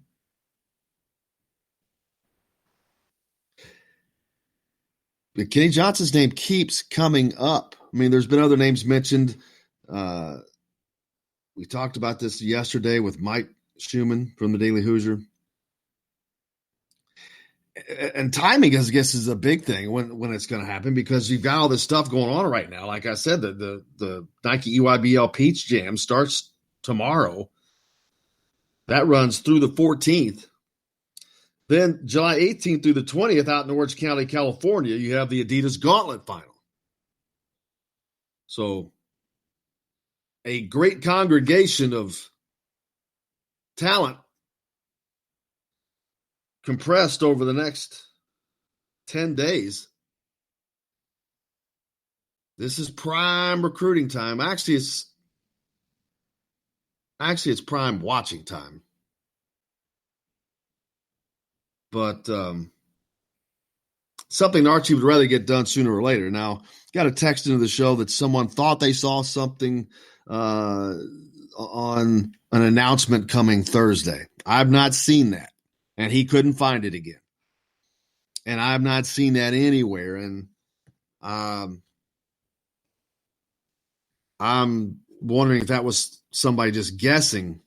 But Kenny Johnson's name keeps coming up. I mean, there's been other names mentioned. We talked about this yesterday with Mike Schumann from the Daily Hoosier. And timing, I guess, is a big thing when it's going to happen because you've got all this stuff going on right now. Like I said, the Nike EYBL Peach Jam starts tomorrow. That runs through the 14th. Then July 18th through the 20th out in Orange County, California, you have the Adidas Gauntlet Final. So a great congregation of talent compressed over the next 10 days. This is prime recruiting time. Actually, it's prime watching time. But something Archie would rather get done sooner or later. Now, got a text into the show that someone thought they saw something on an announcement coming Thursday. I've not seen that, and he couldn't find it again. And I've not seen that anywhere. And I'm wondering if that was somebody just guessing,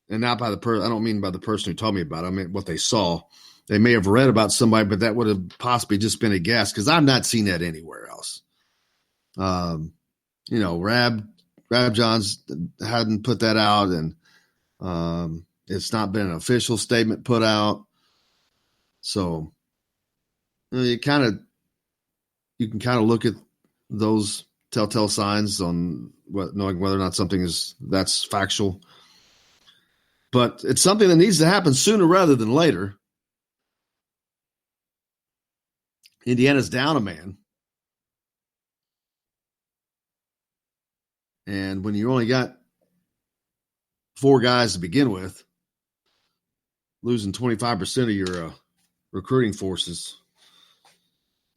and not by the person. I don't mean by the person who told me about it. I mean what they saw. They may have read about somebody, but that would have possibly just been a guess because I've not seen that anywhere else. Rab Johns hadn't put that out, and it's not been an official statement put out. So you can kind of look at those telltale signs on knowing whether or not something that's factual. But it's something that needs to happen sooner rather than later. Indiana's down a man. And when you only got 4 guys to begin with, losing 25% of your recruiting forces,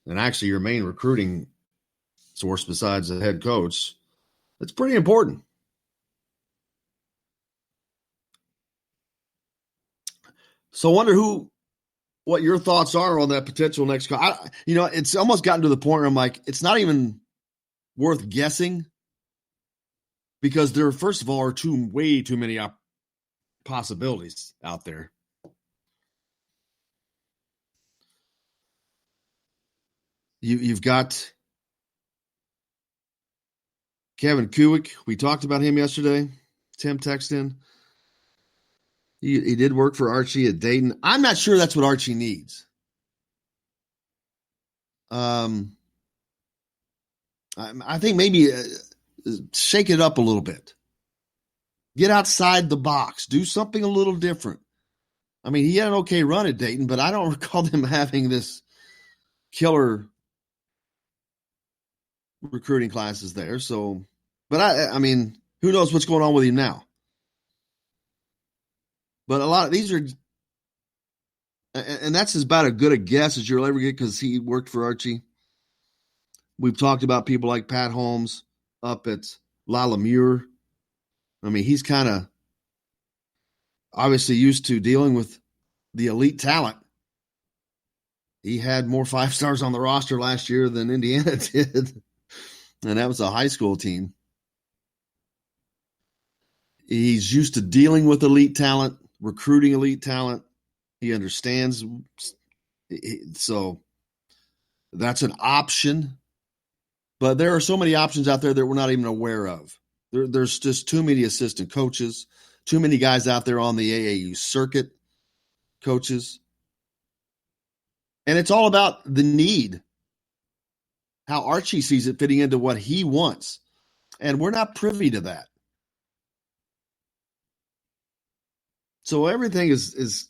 and actually your main recruiting source besides the head coach, that's pretty important. So I wonder what your thoughts are on that potential next call. It's almost gotten to the point where I'm like, it's not even worth guessing because there, first of all, are way too many possibilities out there. You've got Kevin Kuwick. We talked about him yesterday. Tim texted in. He did work for Archie at Dayton. I'm not sure that's what Archie needs. I think maybe shake it up a little bit. Get outside the box. Do something a little different. I mean, he had an okay run at Dayton, but I don't recall them having this killer recruiting classes there. So, but I mean, who knows what's going on with him now? But a lot of these are, and that's about as good a guess as you'll ever get because he worked for Archie. We've talked about people like Pat Holmes up at Lala Muir. I mean, he's kind of obviously used to dealing with the elite talent. He had more 5-stars on the roster last year than Indiana did, and that was a high school team. He's used to dealing with elite talent, recruiting elite talent. He understands. So that's an option. But there are so many options out there that we're not even aware of. There's just too many assistant coaches, too many guys out there on the AAU circuit, coaches. And it's all about the need, how Archie sees it fitting into what he wants. And we're not privy to that. So everything is it's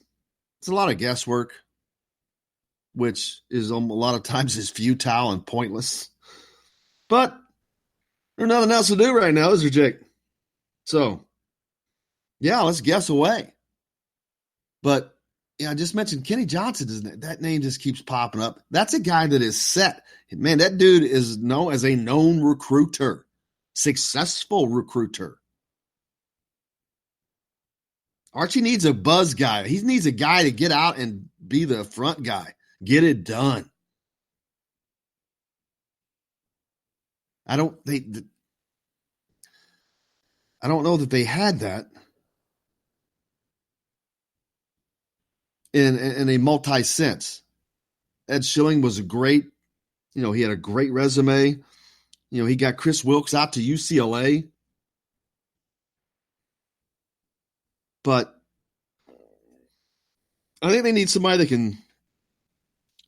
a lot of guesswork, which is a lot of times is futile and pointless. But there's nothing else to do right now, is there, Jake? So, yeah, let's guess away. But I just mentioned Kenny Johnson, isn't it? That name just keeps popping up. That's a guy that is set. Man, that dude is known as a known recruiter, successful recruiter. Archie needs a buzz guy. He needs a guy to get out and be the front guy. Get it done. I don't know that they had that in a multi-sense. Ed Schilling was a great, he had a great resume. He got Chris Wilkes out to UCLA. But I think they need somebody that can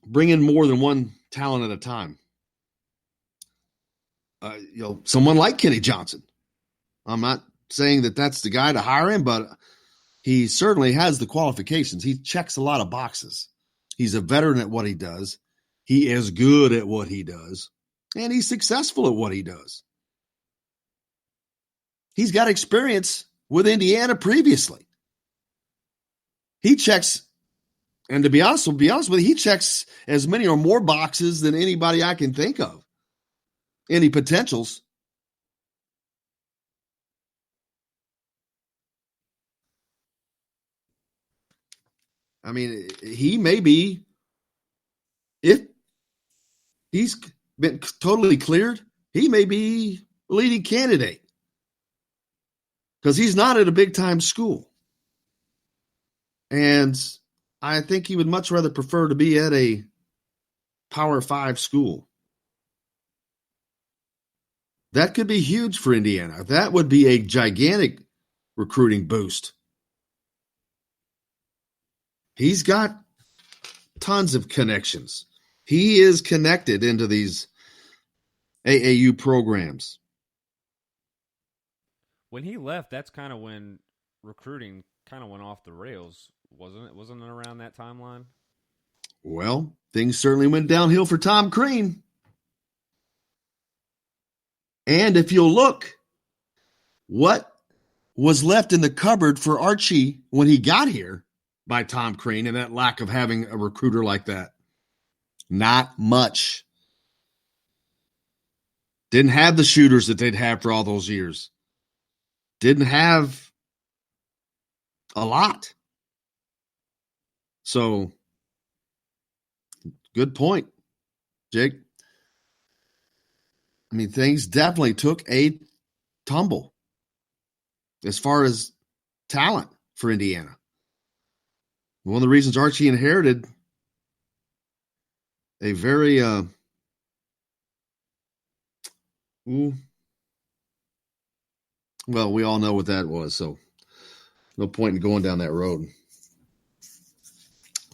bring in more than one talent at a time. Someone like Kenny Johnson. I'm not saying that that's the guy to hire him, but he certainly has the qualifications. He checks a lot of boxes. He's a veteran at what he does. He is good at what he does. And he's successful at what he does. He's got experience with Indiana previously. He checks, and to be honest with you, he checks as many or more boxes than anybody I can think of. Any potentials. I mean, he may be, if he's been totally cleared, he may be a leading candidate because he's not at a big-time school. And I think he would much rather prefer to be at a Power 5 school. That could be huge for Indiana. That would be a gigantic recruiting boost. He's got tons of connections. He is connected into these AAU programs. When he left, that's kind of when recruiting kind of went off the rails, wasn't it? Wasn't it around that timeline? Well, things certainly went downhill for Tom Crean. And if you'll look, what was left in the cupboard for Archie when he got here by Tom Crean and that lack of having a recruiter like that? Not much. Didn't have the shooters that they'd have for all those years. Didn't have a lot. So, good point, Jake. I mean, things definitely took a tumble as far as talent for Indiana. One of the reasons Archie inherited a very well, we all know what that was, so no point in going down that road.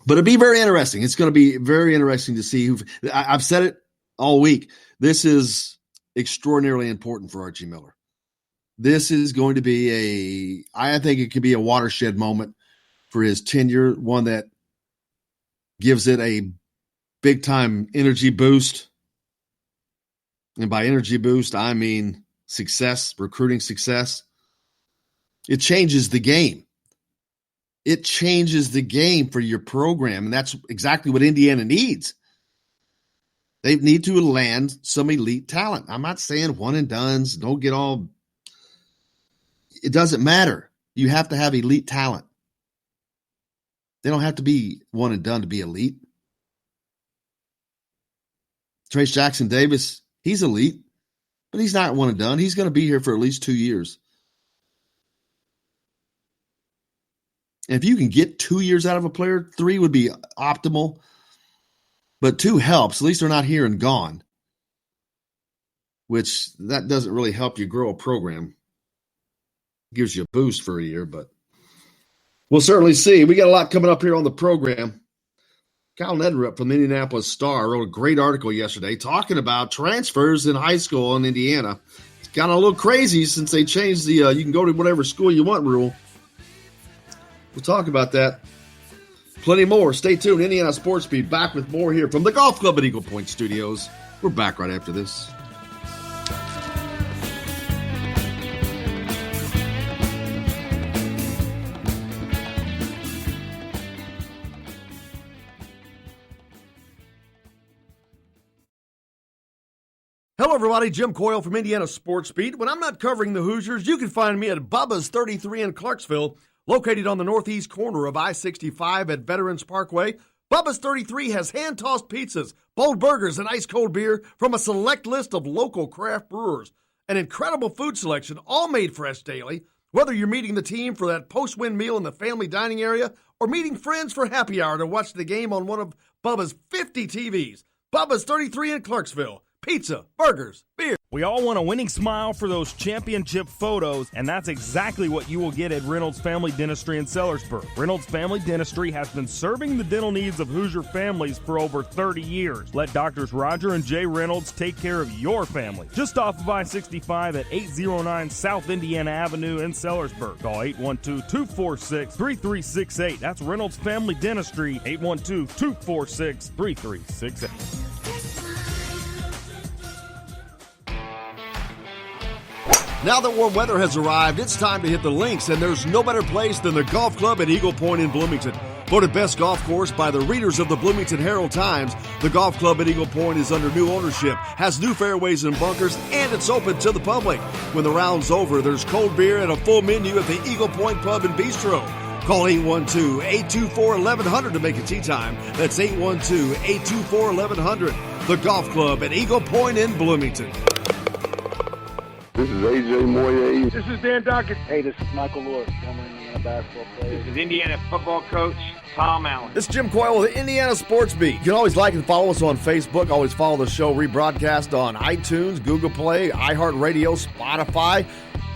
But it'd be very interesting. It's going to be very interesting to see who. I've said it all week. This is extraordinarily important for Archie Miller. This is going to be I think it could be a watershed moment for his tenure, one that gives it a big-time energy boost. And by energy boost, I mean success, recruiting success. It changes the game. It changes the game for your program, and that's exactly what Indiana needs. They need to land some elite talent. I'm not saying one and dones. Don't get all. It doesn't matter. You have to have elite talent. They don't have to be one and done to be elite. Trace Jackson Davis, he's elite, but he's not one and done. He's going to be here for at least 2 years. And if you can get 2 years out of a player, 3 would be optimal. But 2 helps. At least they're not here and gone. Which that doesn't really help you grow a program. Gives you a boost for a year, but we'll certainly see. We got a lot coming up here on the program. Kyle Nedderup from the Indianapolis Star wrote a great article yesterday talking about transfers in high school in Indiana. It's gotten a little crazy since they changed the you can go to whatever school you want rule. We'll talk about that. Plenty more. Stay tuned. Indiana Sports Beat back with more here from the Golf Club at Eagle Point Studios. We're back right after this. Hello, everybody. Jim Coyle from Indiana Sports Beat. When I'm not covering the Hoosiers, you can find me at Bubba's 33 in Clarksville, located on the northeast corner of I-65 at Veterans Parkway. Bubba's 33 has hand-tossed pizzas, bold burgers, and ice-cold beer from a select list of local craft brewers. An incredible food selection, all made fresh daily. Whether you're meeting the team for that post-win meal in the family dining area or meeting friends for happy hour to watch the game on one of Bubba's 50 TVs. Bubba's 33 in Clarksville. Pizza, burgers, beer. We all want a winning smile for those championship photos, and that's exactly what you will get at Reynolds Family Dentistry in Sellersburg. Reynolds Family Dentistry has been serving the dental needs of Hoosier families for over 30 years. Let Doctors Roger and Jay Reynolds take care of your family. Just off of I-65 at 809 South Indiana Avenue in Sellersburg. Call 812-246-3368. That's Reynolds Family Dentistry, 812-246-3368. Now that warm weather has arrived, it's time to hit the links, and there's no better place than the golf club at Eagle Point in Bloomington. Voted best golf course by the readers of the Bloomington Herald-Times, the golf club at Eagle Point is under new ownership, has new fairways and bunkers, and it's open to the public. When the round's over, there's cold beer and a full menu at the Eagle Point Pub and Bistro. Call 812-824-1100 to make a tee time. That's 812-824-1100. The golf club at Eagle Point in Bloomington. This is AJ Moye. This is Dan Dockett. Hey, this is Michael Lord, former Indiana basketball player. This is Indiana football coach Tom Allen. This is Jim Coyle with the Indiana Sports Beat. You can always like and follow us on Facebook. Always follow the show rebroadcast on iTunes, Google Play, iHeartRadio, Spotify.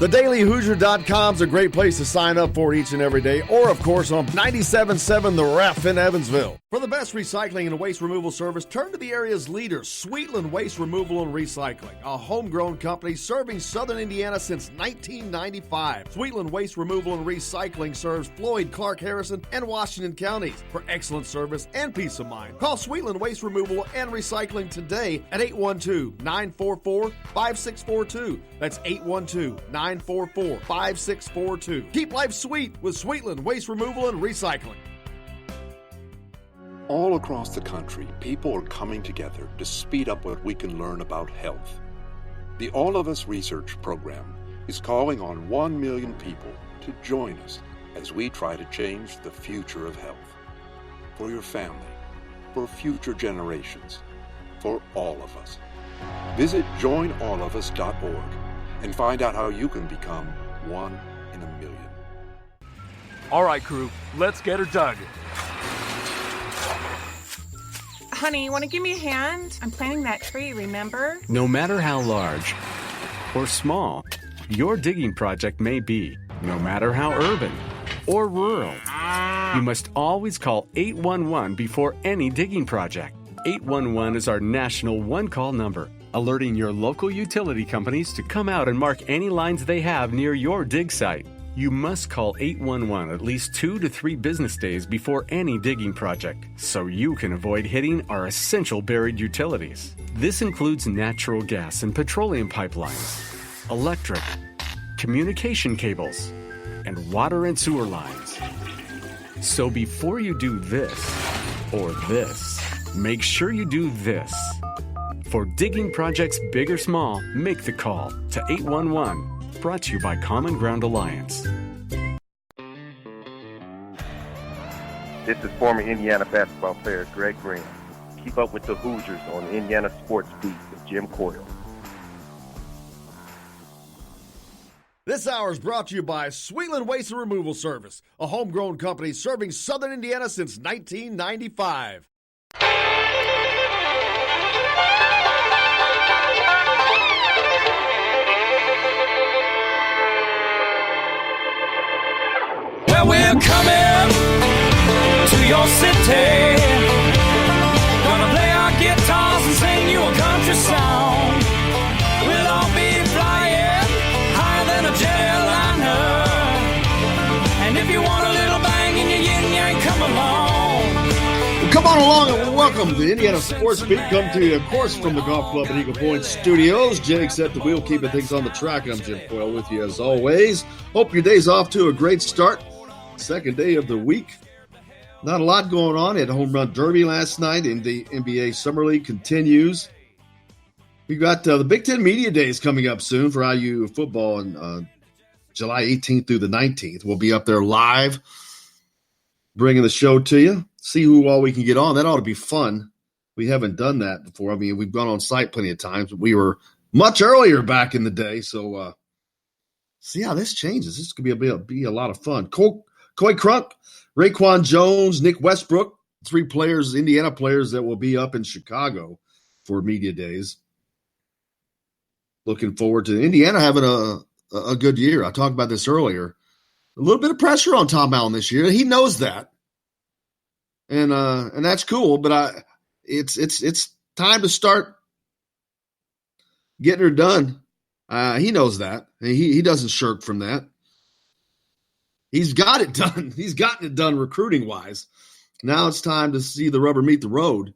TheDailyHoosier.com is a great place to sign up for each and every day, or, of course, on 97.7 The Ref in Evansville. For the best recycling and waste removal service, turn to the area's leader, Sweetland Waste Removal and Recycling, a homegrown company serving southern Indiana since 1995. Sweetland Waste Removal and Recycling serves Floyd, Clark, Harrison, and Washington counties. For excellent service and peace of mind, call Sweetland Waste Removal and Recycling today at 812-944-5642. That's 812-944-5642. Keep life sweet with Sweetland Waste Removal and Recycling. All across the country, people are coming together to speed up what we can learn about health. The All of Us Research Program is calling on 1 million people to join us as we try to change the future of health. For your family, for future generations, for all of us. Visit joinallofus.org and find out how you can become one in a million. All right, crew, let's get her dug. Honey, want to give me a hand? I'm planting that tree, remember? No matter how large or small your digging project may be, no matter how urban or rural, you must always call 811 before any digging project. 811 is our national one-call number, alerting your local utility companies to come out and mark any lines they have near your dig site. You must call 811 at least 2 to 3 business days before any digging project, so you can avoid hitting our essential buried utilities. This includes natural gas and petroleum pipelines, electric, communication cables, and water and sewer lines. So before you do this or this, make sure you do this. For digging projects big or small, make the call to 811. Brought to you by Common Ground Alliance. This is former Indiana basketball player Greg Graham. Keep up with the Hoosiers on Indiana Sports Beat with Jim Coyle. This hour is brought to you by Sweetland Waste and Removal Service, a homegrown company serving southern Indiana since 1995. Well, we're coming to your city. Gonna play our guitars and sing you a country song. We'll all be flying higher than a jetliner. And if you want a little bang in your yin yang, come along. Come on along and welcome to the Indiana Sports Beat. Come to you, of course, from the Golf Club at Eagle Point Studios. Jake's at the wheel, keeping things on the track. I'm Jim Coyle with you as always. Hope your day's off to a great start. Second day of the week. Not a lot going on at Home Run Derby last night, and the NBA Summer League continues. We've got the Big Ten Media Days coming up soon for IU football on July 18th through the 19th. We'll be up there live, bringing the show to you. See who all we can get on. That ought to be fun. We haven't done that before. I mean, we've gone on site plenty of times, but we were much earlier back in the day. So see how this changes. This could be a lot of fun. Coy Crunk, Raekwon Jones, Nick Westbrook, 3 players, Indiana players that will be up in Chicago for Media Days. Looking forward to Indiana having a good year. I talked about this earlier. A little bit of pressure on Tom Allen this year. He knows that. And that's cool, but it's time to start getting her done. He knows that. He doesn't shirk from that. He's got it done. He's gotten it done recruiting-wise. Now it's time to see the rubber meet the road.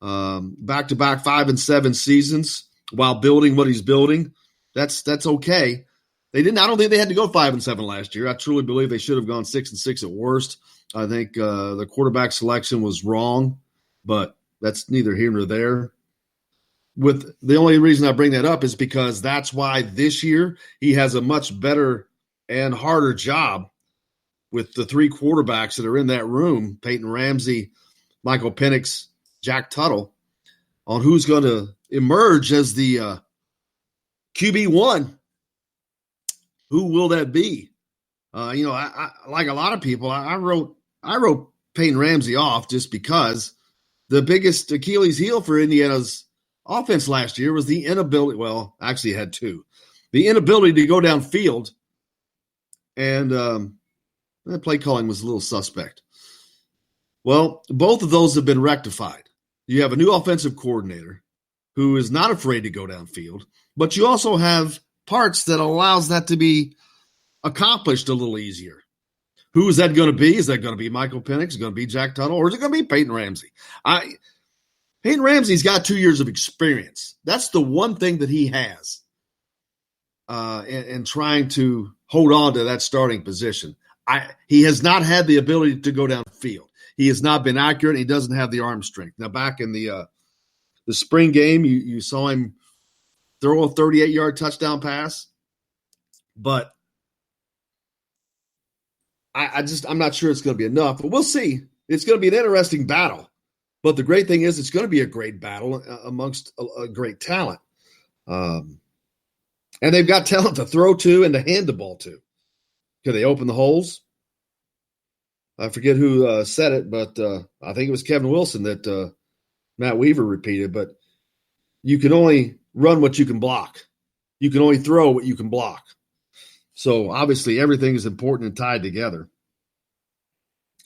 Back-to-back 5 and 7 seasons while building what he's building. That's okay. I don't think they had to go 5-7 last year. I truly believe they should have gone 6-6 at worst. I think the quarterback selection was wrong, but that's neither here nor there. With the only reason I bring that up is because that's why this year he has a much better and harder job with the three quarterbacks that are in that room, Peyton Ramsey, Michael Penix, Jack Tuttle, on who's going to emerge as the QB1. Who will that be? I like a lot of people, I wrote Peyton Ramsey off just because the biggest Achilles heel for Indiana's offense last year was the inability. Well, actually, it had two. The inability to go downfield, and the play calling was a little suspect. Well, both of those have been rectified. You have a new offensive coordinator who is not afraid to go downfield, but you also have parts that allows that to be accomplished a little easier. Who is that going to be? Is that going to be Michael Penix? Is it going to be Jack Tuttle? Or is it going to be Peyton Ramsey? Peyton Ramsey's got 2 years of experience. That's the one thing that he has in trying to hold on to that starting position. He has not had the ability to go downfield. He has not been accurate. He doesn't have the arm strength. Now, back in the spring game, you saw him throw a 38-yard touchdown pass, but I'm not sure it's going to be enough. But we'll see. It's going to be an interesting battle. But the great thing is it's going to be a great battle amongst a great talent. And they've got talent to throw to and to hand the ball to. Can they open the holes? I forget who said it, but I think it was Kevin Wilson that Matt Weaver repeated. But you can only run what you can block. You can only throw what you can block. So obviously everything is important and tied together.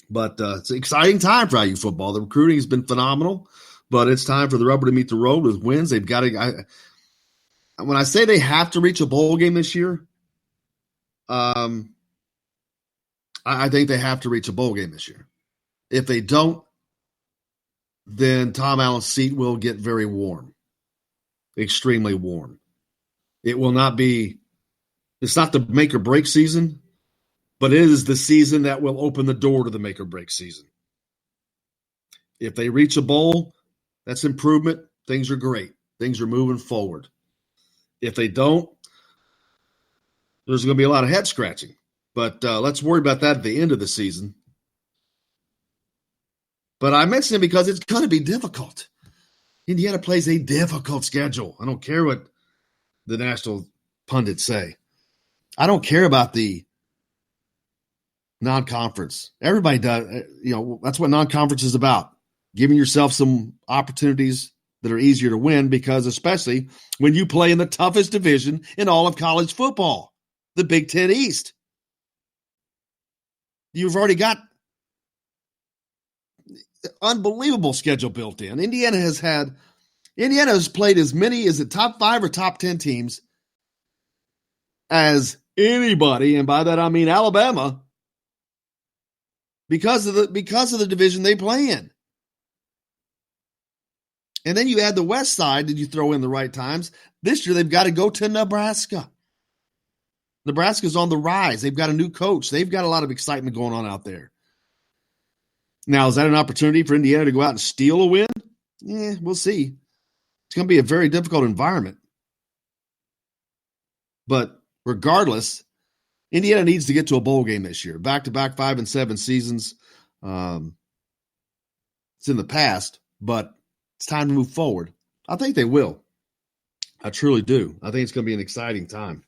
But it's an exciting time for IU football. The recruiting has been phenomenal, but it's time for the rubber to meet the road with wins. They've got to. When I say they have to reach a bowl game this year, I think they have to reach a bowl game this year. If they don't, then Tom Allen's seat will get very warm, extremely warm. It will not be. It's not the make or break season, but it is the season that will open the door to the make or break season. If they reach a bowl, that's improvement. Things are great. Things are moving forward. If they don't, there's going to be a lot of head scratching. But let's worry about that at the end of the season. But I mention it because it's going to be difficult. Indiana plays a difficult schedule. I don't care what the national pundits say. I don't care about the non-conference. Everybody does. That's what non-conference is about. Giving yourself some opportunities that are easier to win, because especially when you play in the toughest division in all of college football, the Big Ten East. You've already got unbelievable schedule built in. Indiana has played as many as the top 5 or top 10 teams as anybody, and by that I mean Alabama, because of the division they play in. And then you add the West Side that you throw in the right times. This year they've got to go to Nebraska. Nebraska's on the rise. They've got a new coach. They've got a lot of excitement going on out there. Now, is that an opportunity for Indiana to go out and steal a win? Yeah, we'll see. It's going to be a very difficult environment. But regardless, Indiana needs to get to a bowl game this year. Back-to-back 5-7 seasons. It's in the past, but it's time to move forward. I think they will. I truly do. I think it's going to be an exciting time.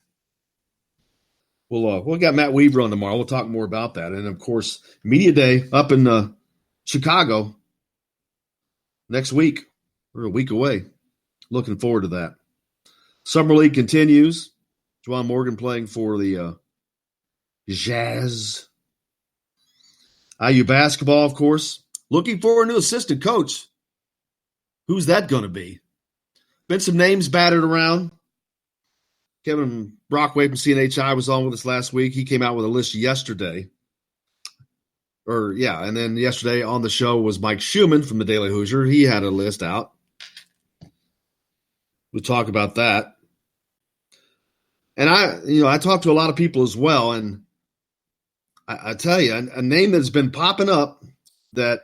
We'll got Matt Weaver on tomorrow. We'll talk more about that. And, of course, Media Day up in Chicago next week. We're a week away. Looking forward to that. Summer League continues. Juwan Morgan playing for the Jazz. IU basketball, of course. Looking for a new assistant coach. Who's that going to be? Been some names battered around. Kevin Brockway from CNHI was on with us last week. He came out with a list yesterday. And then yesterday on the show was Mike Schumann from the Daily Hoosier. He had a list out. We'll talk about that. And I talked to a lot of people as well, and I tell you, a name that's been popping up that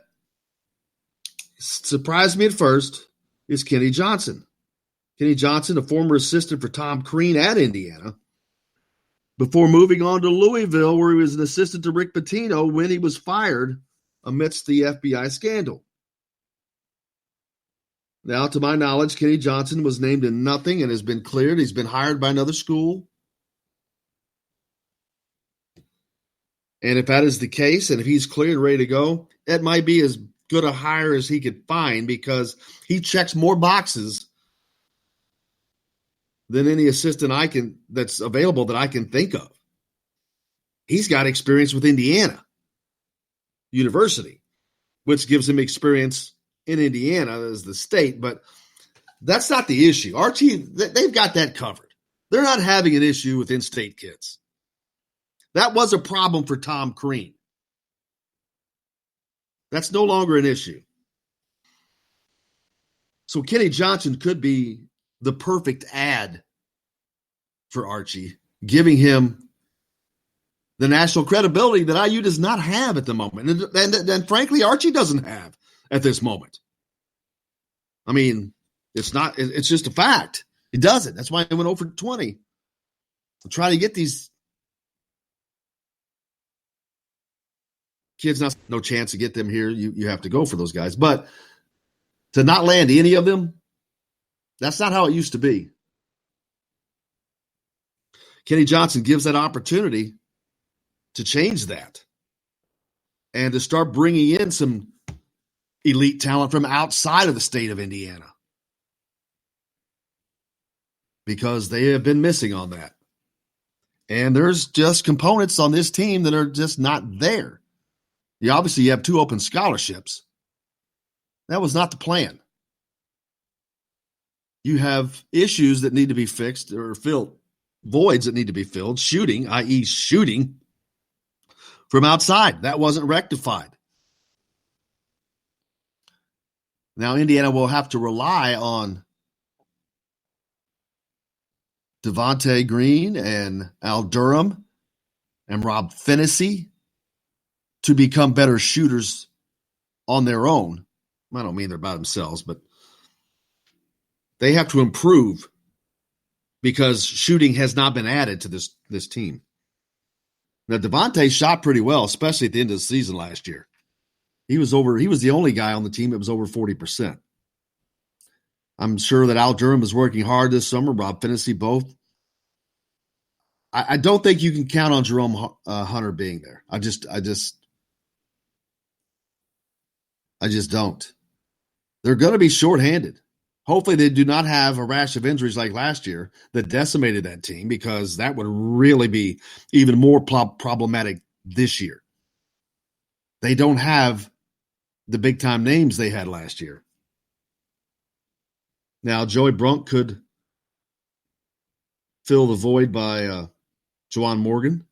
surprised me at first is Kenny Johnson. Kenny Johnson, a former assistant for Tom Crean at Indiana, before moving on to Louisville, where he was an assistant to Rick Pitino when he was fired amidst the FBI scandal. Now, to my knowledge, Kenny Johnson was named in nothing and has been cleared. He's been hired by another school. And if that is the case, and if he's cleared and ready to go, it might be as good a hire as he could find because he checks more boxes than any assistant that's available that I can think of. He's got experience with Indiana University, which gives him experience in Indiana as the state, but that's not the issue. Archie, they've got that covered. They're not having an issue with in-state kids. That was a problem for Tom Crean. That's no longer an issue. So Kenny Johnson could be the perfect ad for Archie, giving him the national credibility that IU does not have at the moment. And frankly, Archie doesn't have at this moment. I mean, it's just a fact. He doesn't. That's why he went 0 for 20. I'm trying to get these kids, no chance to get them here. You have to go for those guys. But to not land any of them, that's not how it used to be. Kenny Johnson gives that opportunity to change that and to start bringing in some elite talent from outside of the state of Indiana, because they have been missing on that. And there's just components on this team that are just not there. You have 2 open scholarships. That was not the plan. You have issues that need to be fixed or filled, voids that need to be filled, shooting, i.e. shooting from outside. That wasn't rectified. Now Indiana will have to rely on Devontae Green and Al Durham and Rob Finney to become better shooters on their own. I don't mean they're by themselves, but they have to improve because shooting has not been added to this team. Now, Devontae shot pretty well, especially at the end of the season last year. He was the only guy on the team that was over 40%. I'm sure that Al Durham is working hard this summer, Rob Finney, both. I don't think you can count on Jerome Hunter being there. I just don't. They're going to be shorthanded. Hopefully they do not have a rash of injuries like last year that decimated that team, because that would really be even more problematic this year. They don't have the big-time names they had last year. Now, Joey Brunk could fill the void by Juwan Morgan.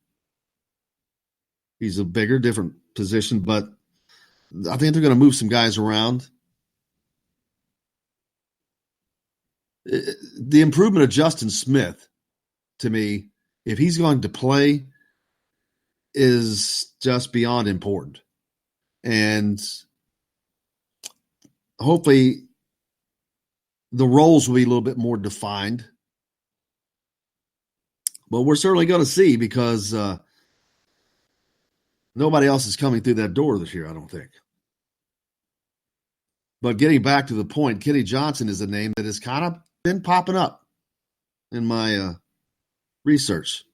He's a bigger, different position, but I think they're going to move some guys around. The improvement of Justin Smith, to me, if he's going to play, is just beyond important. And hopefully the roles will be a little bit more defined. But we're certainly going to see, because nobody else is coming through that door this year, I don't think. But getting back to the point, Kenny Johnson is a name that has kind of been popping up in my research.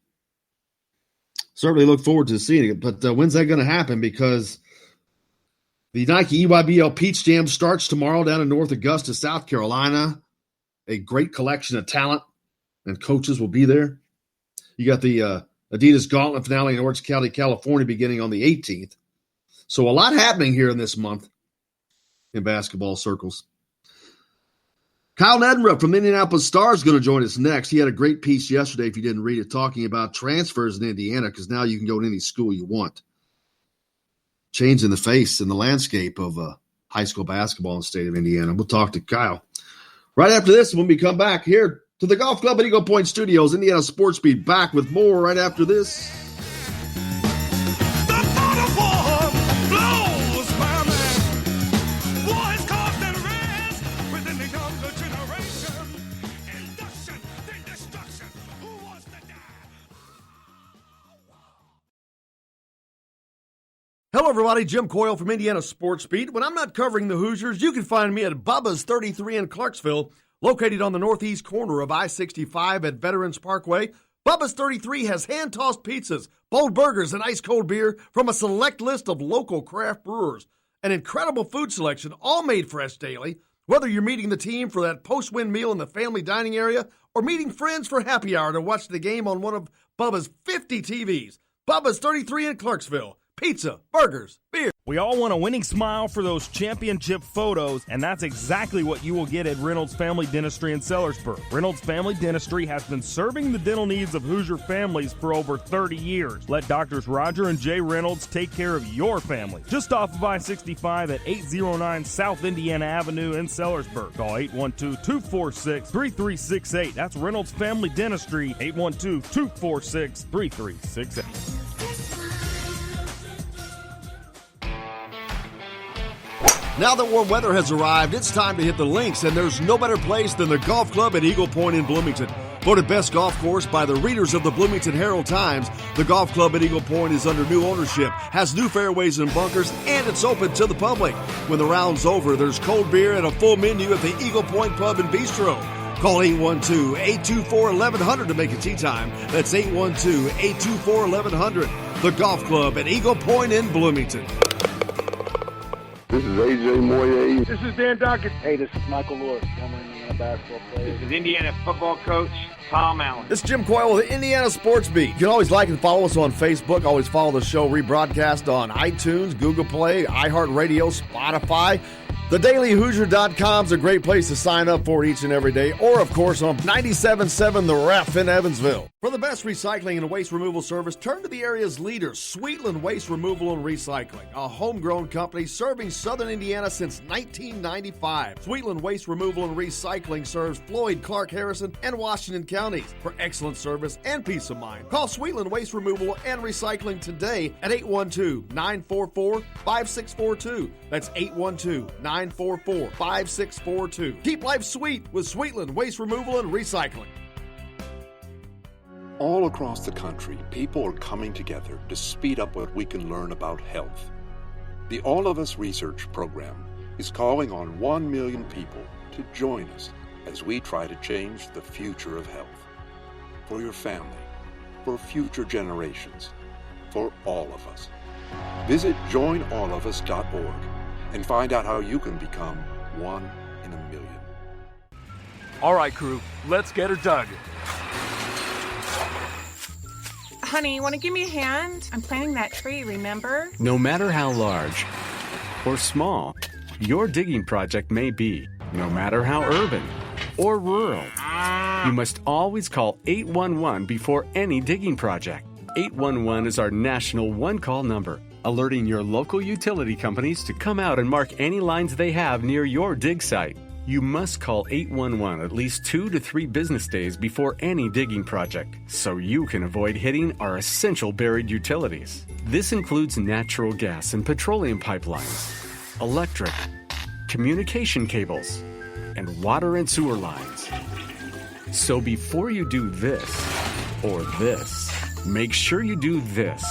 Certainly look forward to seeing it. But when's that going to happen? Because the Nike EYBL Peach Jam starts tomorrow down in North Augusta, South Carolina. A great collection of talent and coaches will be there. You got the Adidas Gauntlet finale in Orange County, California, beginning on the 18th. So a lot happening here in this month in basketball circles. Kyle Neddenrup from the Indianapolis Star is going to join us next. He had a great piece yesterday, if you didn't read it, talking about transfers in Indiana, because now you can go to any school you want. Changing the face and the landscape of high school basketball in the state of Indiana. We'll talk to Kyle right after this when we come back here to the Golf Club at Eagle Point Studios. Indiana Sports Beat back with more right after this. Hello, everybody. Jim Coyle from Indiana Sports Beat. When I'm not covering the Hoosiers, you can find me at Bubba's 33 in Clarksville, located on the northeast corner of I-65 at Veterans Parkway. Bubba's 33 has hand-tossed pizzas, bold burgers, and ice-cold beer from a select list of local craft brewers. An incredible food selection, all made fresh daily. Whether you're meeting the team for that post-win meal in the family dining area or meeting friends for happy hour to watch the game on one of Bubba's 50 TVs. Bubba's 33 in Clarksville. Pizza, burgers, beer. We all want a winning smile for those championship photos, and that's exactly what you will get at Reynolds Family Dentistry in Sellersburg. Reynolds Family Dentistry has been serving the dental needs of Hoosier families for over 30 years. Let Doctors Roger and Jay Reynolds take care of your family. Just off of I-65 at 809 South Indiana Avenue in Sellersburg. Call 812-246-3368. That's Reynolds Family Dentistry, 812-246-3368. Now that warm weather has arrived, it's time to hit the links, and there's no better place than the Golf Club at Eagle Point in Bloomington. Voted best golf course by the readers of the Bloomington Herald-Times, the Golf Club at Eagle Point is under new ownership, has new fairways and bunkers, and it's open to the public. When the round's over, there's cold beer and a full menu at the Eagle Point Pub and Bistro. Call 812-824-1100 to make a tee time. That's 812-824-1100. The Golf Club at Eagle Point in Bloomington. This is AJ Moye. This is Dan Dockett. Hey, this is Michael Lord, former Indiana basketball player. This is Indiana football coach Tom Allen. This is Jim Coyle with the Indiana Sports Beat. You can always like and follow us on Facebook. Always follow the show rebroadcast on iTunes, Google Play, iHeartRadio, Spotify. TheDailyHoosier.com is a great place to sign up for each and every day, or, of course, on 97.7 The Ref in Evansville. For the best recycling and waste removal service, turn to the area's leader, Sweetland Waste Removal and Recycling, a homegrown company serving southern Indiana since 1995. Sweetland Waste Removal and Recycling serves Floyd, Clark, Harrison, and Washington counties. For excellent service and peace of mind, call Sweetland Waste Removal and Recycling today at 812-944-5642. That's 812-944-5642. Keep life sweet with Sweetland Waste Removal and Recycling. All across the country, people are coming together to speed up what we can learn about health. The All of Us Research Program is calling on 1 million people to join us as we try to change the future of health. For your family, for future generations, for all of us. Visit joinallofus.org and find out how you can become 1 in a million. All right, crew, let's get her dug. Honey, want to give me a hand? I'm planting that tree, remember? No matter how large or small your digging project may be, no matter how urban or rural, you must always call 811 before any digging project. 811 is our national one-call number, alerting your local utility companies to come out and mark any lines they have near your dig site. You must call 811 at least 2 to 3 business days before any digging project, so you can avoid hitting our essential buried utilities. This includes natural gas and petroleum pipelines, electric, communication cables, and water and sewer lines. So before you do this or this, make sure you do this.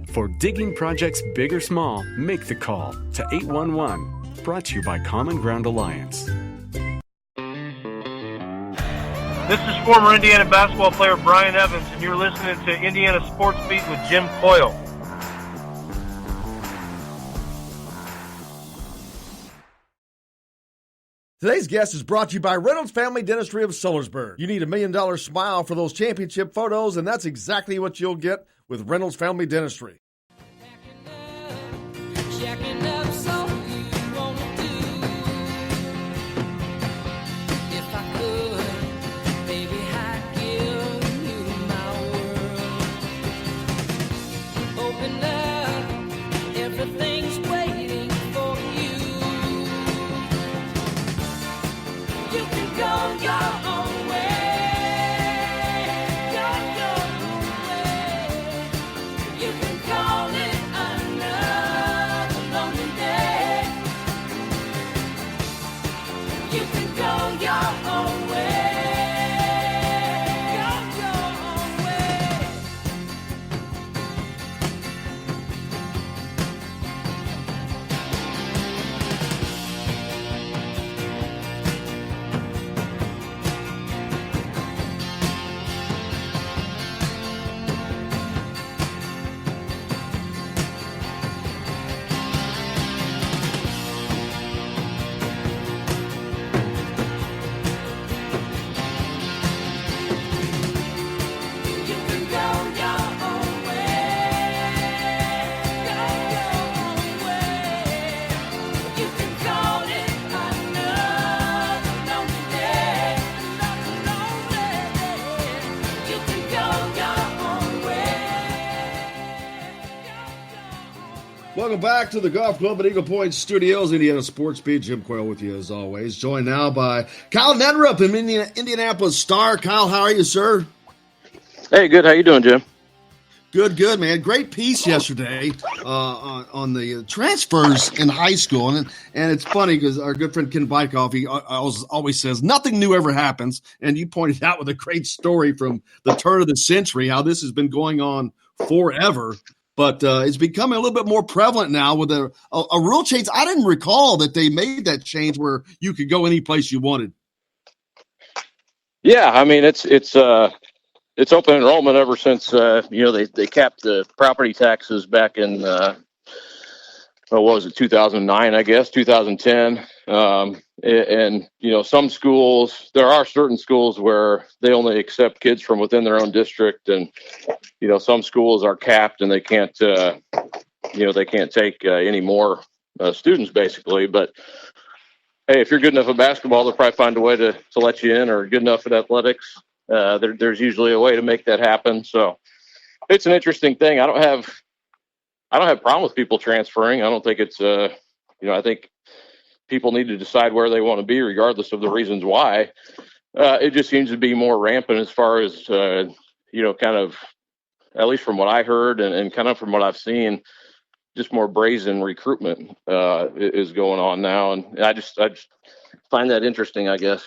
For digging projects big or small, make the call to 811. Brought to you by Common Ground Alliance. This is former Indiana basketball player Brian Evans, and you're listening to Indiana Sports Beat with Jim Coyle. Today's guest is brought to you by Reynolds Family Dentistry of Sellersburg. You need $1 million smile for those championship photos, and that's exactly what you'll get with Reynolds Family Dentistry. Your own way. Welcome back to the Golf Club at Eagle Point Studios, Indiana Sports Beat. Jim Quayle with you as always. Joined now by Kyle Nedrup, an Indianapolis Star. Kyle, how are you, sir? Hey, good. How you doing, Jim? Good, man. Great piece yesterday on the transfers in high school. And it's funny because our good friend Ken Bykoff, he always says nothing new ever happens. And you pointed out with a great story from the turn of the century how this has been going on forever. But it's becoming a little bit more prevalent now with a rule change. I didn't recall that they made that change where you could go any place you wanted. Yeah, I mean it's open enrollment ever since they capped the property taxes back in what was it, 2009, I guess, 2010. And some schools, there are certain schools where they only accept kids from within their own district, and some schools are capped and they can't take any more students basically. But hey, if you're good enough at basketball, they'll probably find a way to let you in, or good enough at athletics. There's usually a way to make that happen. So it's an interesting thing. I don't have a problem with people transferring. I don't think it's I think people need to decide where they want to be regardless of the reasons why. It just seems to be more rampant as far as kind of, at least from what I heard and kind of from what I've seen, just more brazen recruitment is going on now. And I just find that interesting, I guess.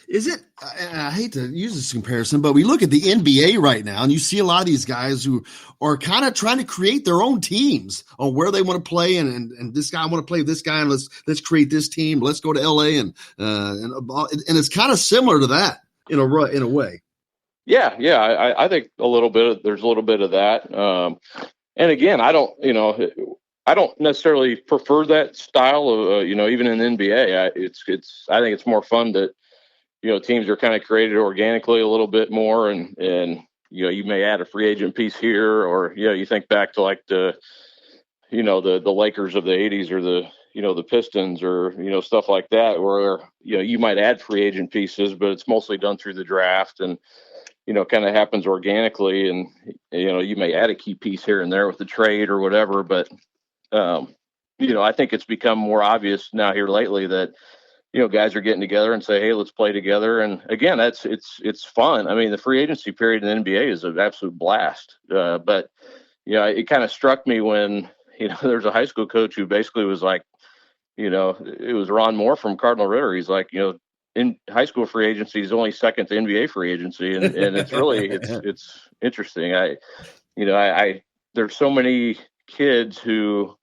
Is it? I hate to use this comparison, but we look at the NBA right now, and you see a lot of these guys who are kind of trying to create their own teams on where they want to play, and this guy I want to play with this guy, and let's create this team. Let's go to LA, and it's kind of similar to that in a way. Yeah, I think there's a little bit of that. And again, I don't necessarily prefer that style of even in the NBA. I think it's more fun that teams are kind of created organically a little bit more, and you may add a free agent piece here, or you think back to like the Lakers of the 80s, or the Pistons, or stuff like that, where you might add free agent pieces, but it's mostly done through the draft, and kind of happens organically, and you may add a key piece here and there with the trade or whatever, but I think it's become more obvious now here lately that guys are getting together and say, hey, let's play together. And again, it's fun. I mean, the free agency period in the NBA is an absolute blast. But it kind of struck me when, there's a high school coach who basically was like, it was Ron Moore from Cardinal Ritter. He's like, in high school free agency is only second to NBA free agency. And it's really, it's interesting. There's so many kids who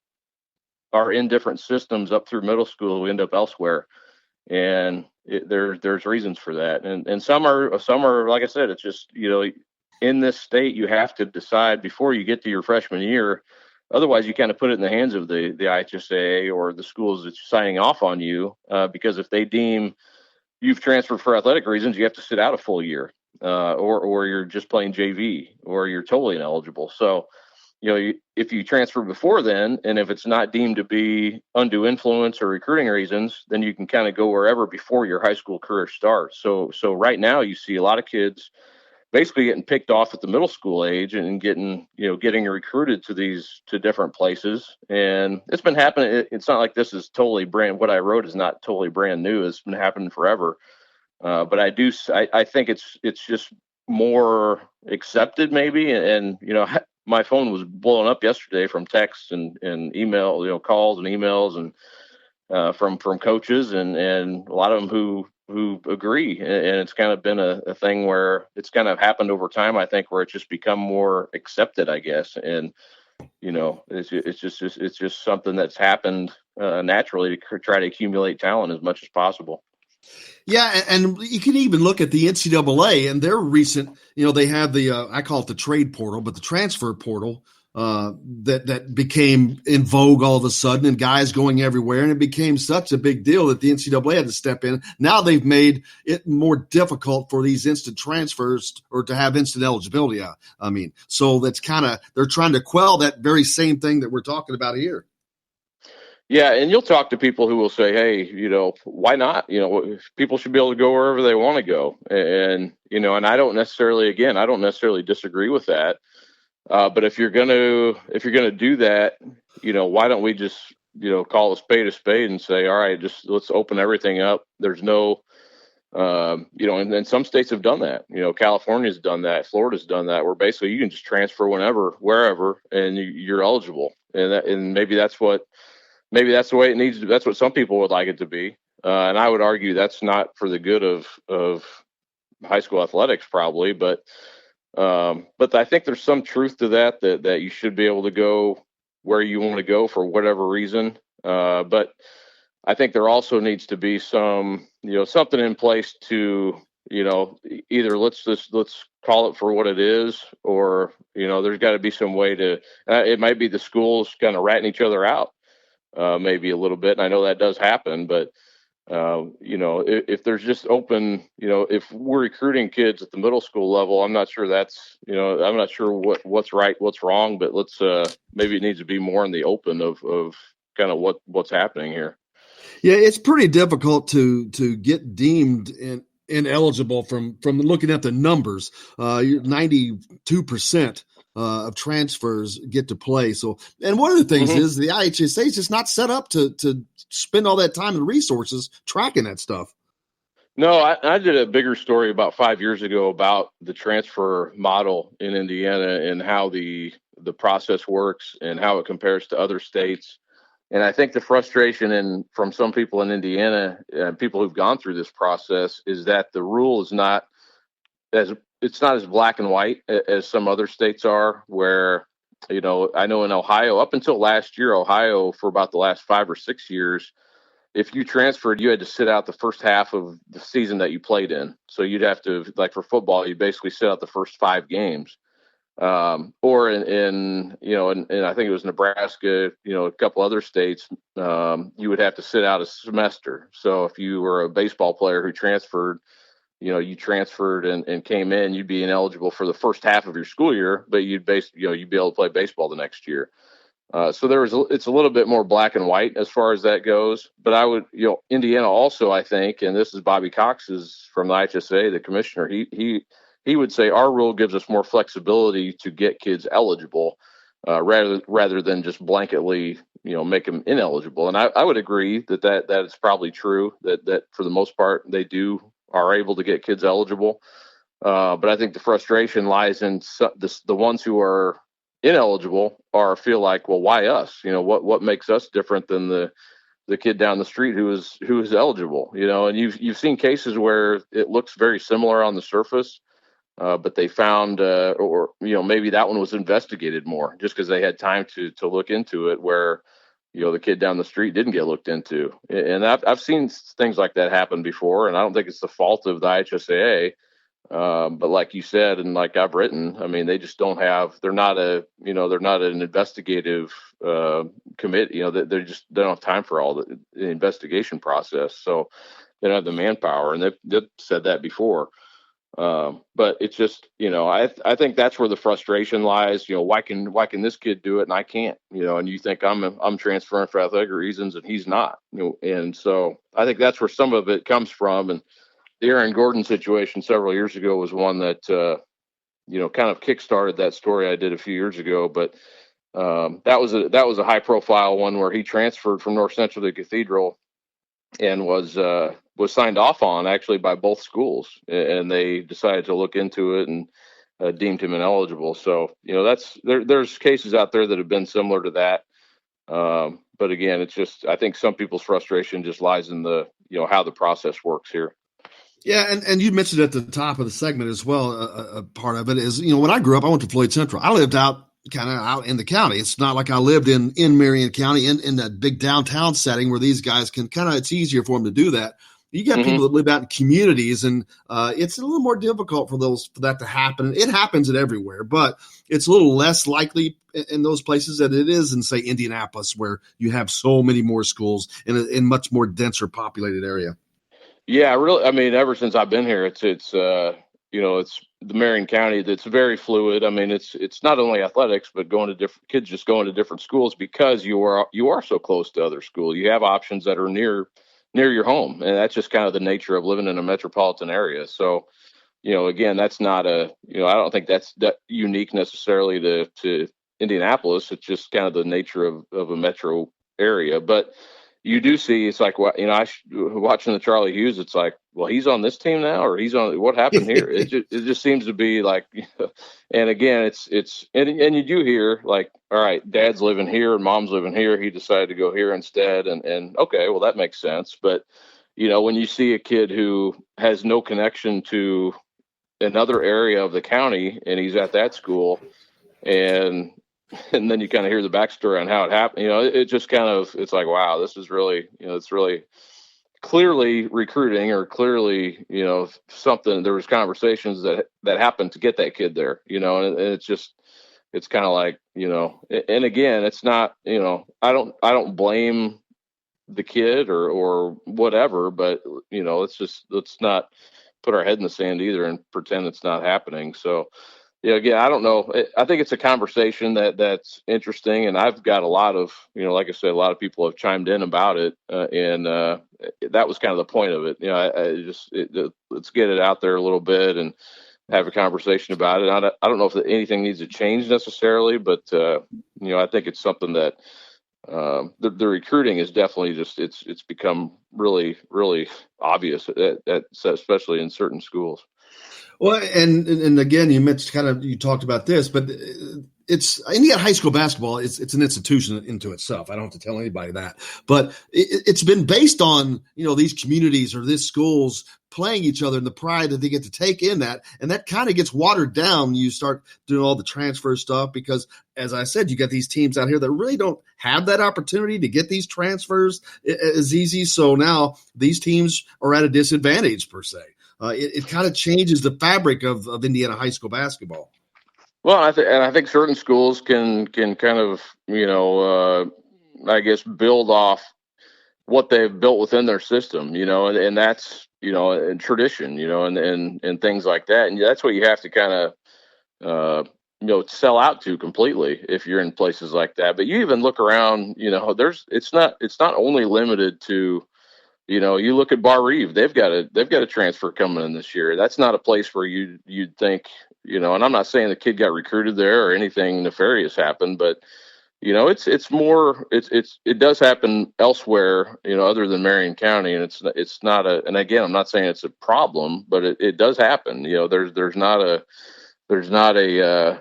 are in different systems up through middle school who end up elsewhere. And there's reasons for that, and some are like I said, it's just in this state you have to decide before you get to your freshman year. Otherwise, you kind of put it in the hands of the IHSAA or the schools that's signing off on you, because if they deem you've transferred for athletic reasons, you have to sit out a full year, or you're just playing JV, or you're totally ineligible. So if you transfer before then, and if it's not deemed to be undue influence or recruiting reasons, then you can kind of go wherever before your high school career starts. So right now you see a lot of kids basically getting picked off at the middle school age and getting recruited to different places. And it's been happening. It's not like this is totally what I wrote is not totally brand new. It's been happening forever. But I think it's just more accepted maybe. And my phone was blowing up yesterday from texts and email, calls and emails, and from coaches and a lot of them who agree. And it's kind of been a thing where it's kind of happened over time, I think, where it's just become more accepted, I guess. And, it's just something that's happened naturally to try to accumulate talent as much as possible. Yeah, and you can even look at the NCAA and their recent, they have the, I call it the trade portal, but the transfer portal that became in vogue all of a sudden, and guys going everywhere. And it became such a big deal that the NCAA had to step in. Now they've made it more difficult for these instant transfers or to have instant eligibility. So that's they're trying to quell that very same thing that we're talking about here. Yeah, and you'll talk to people who will say, hey, why not? People should be able to go wherever they want to go. And I don't necessarily disagree with that. But if you're gonna do that, why don't we just call a spade and say, all right, just let's open everything up. There's no, and then some states have done that. California's done that, Florida's done that, where basically you can just transfer whenever, wherever, and you're eligible. And maybe that's the way it needs to. That's what some people would like it to be. And I would argue that's not for the good of high school athletics, probably. But I think there's some truth to that you should be able to go where you want to go for whatever reason. But I think there also needs to be some, something in place to, either let's call it for what it is, or, there's got to be some way to, it might be the schools kind of ratting each other out, maybe a little bit. And I know that does happen, but, if there's just open, if we're recruiting kids at the middle school level, I'm not sure that's, I'm not sure what's right, what's wrong, but let's, maybe it needs to be more in the open of kind of what's happening here. Yeah, it's pretty difficult to get deemed ineligible from looking at the numbers. 92% of transfers get to play. So, and one of the things is the IHSA is just not set up to spend all that time and resources tracking that stuff. No, I did a bigger story about 5 years ago about the transfer model in Indiana and how the process works and how it compares to other states. And I think the frustration from some people in Indiana and people who've gone through this process is that the rule is not as black and white as some other states are, where, I know in Ohio, up until last year, Ohio, for about the last 5 or 6 years, if you transferred, you had to sit out the first half of the season that you played in. So you'd have to, like for football, you basically sit out the first 5 games. Or in I think it was Nebraska, a couple other states, you would have to sit out a semester. So if you were a baseball player who transferred, you transferred and came in, you'd be ineligible for the first half of your school year, but you'd be able to play baseball the next year. So it's a little bit more black and white as far as that goes. But I would, Indiana also, I think, and this is Bobby Cox is from the IHSA, the commissioner, he would say our rule gives us more flexibility to get kids eligible, rather than just blanketly, make them ineligible. And I would agree that is probably true, that for the most part they are able to get kids eligible. But I think the frustration lies in the ones who are ineligible feel like, well, why us? What makes us different than the kid down the street who is eligible? And you've seen cases where it looks very similar on the surface. But they found, maybe that one was investigated more just because they had time to look into it, where, the kid down the street didn't get looked into. And I've seen things like that happen before, and I don't think it's the fault of the IHSAA. But like you said, and like I've written, I mean, they just don't have, they're not an investigative committee, they don't have time for all the investigation process. So they don't have the manpower, and they've said that before. But it's just, I think that's where the frustration lies. Why can this kid do it and I can't? And you think I'm transferring for athletic reasons and he's not. And so I think that's where some of it comes from. And the Aaron Gordon situation several years ago was one that kind of kickstarted that story I did a few years ago. But that was a high profile one where he transferred from North Central to Cathedral and was signed off on actually by both schools, and they decided to look into it and deemed him ineligible. So, there's cases out there that have been similar to that. But again, it's just, I think some people's frustration just lies in the, how the process works here. Yeah, and you mentioned at the top of the segment as well, a part of it is, when I grew up, I went to Floyd Central. I lived out in the county. It's not like I lived in Marion County in that big downtown setting where these guys can it's easier for them to do that. You got people that live out in communities, and it's a little more difficult for that to happen. It happens everywhere, but it's a little less likely in those places than it is in, say, Indianapolis, where you have so many more schools in much more denser populated area. Yeah, really. I mean, ever since I've been here, it's it's the Marion County that's very fluid. I mean, it's not only athletics, but kids just going to different schools because you are so close to other schools. You have options that are near your home, and that's just kind of the nature of living in a metropolitan area. So, again, that's not I don't think that's unique necessarily to Indianapolis. It's just kind of the nature of a metro area. But you do see, it's like, watching the Charlie Hughes, it's like, well, he's on this team now, or he's on, what happened here? It just seems to be like, and again, and you do hear like, all right, dad's living here and mom's living here. He decided to go here instead. And okay, well, that makes sense. But, when you see a kid who has no connection to another area of the county and he's at that school, and then you kind of hear the backstory on how it happened. It just kind of, it's like, wow, this is really, it's really clearly recruiting, or clearly, something. There was conversations that happened to get that kid there, and it's just, it's kind of like, and again, it's not, I don't blame the kid or whatever, but let's not put our head in the sand either and pretend it's not happening. So, again, I don't know. I think it's a conversation that's interesting, and I've got a lot of, like I said, a lot of people have chimed in about it, and that was kind of the point of it. Let's get it out there a little bit and have a conversation about it. I don't know if anything needs to change necessarily, but I think it's something that the recruiting is definitely just it's become really, really obvious, especially in certain schools. Well, and again, you talked about this, but it's Indiana high school basketball. It's an institution into itself. I don't have to tell anybody that, but it's been based on these communities or these schools playing each other and the pride that they get to take in that, and that kind of gets watered down when you start doing all the transfer stuff, because as I said, you got these teams out here that really don't have that opportunity to get these transfers as easy. So now these teams are at a disadvantage per se. It kind of changes the fabric of Indiana high school basketball. Well, I think certain schools can kind of, I guess, build off what they've built within their system, and that's, and tradition, and things like that. And that's what you have to kind of, sell out to completely if you're in places like that. But you even look around, it's not only limited to, you look at Bar Reeve, they've got a transfer coming in this year. That's not a place where you'd think, and I'm not saying the kid got recruited there or anything nefarious happened, but it does happen elsewhere, other than Marion County, and it's not and again, I'm not saying it's a problem, but it does happen. There's not a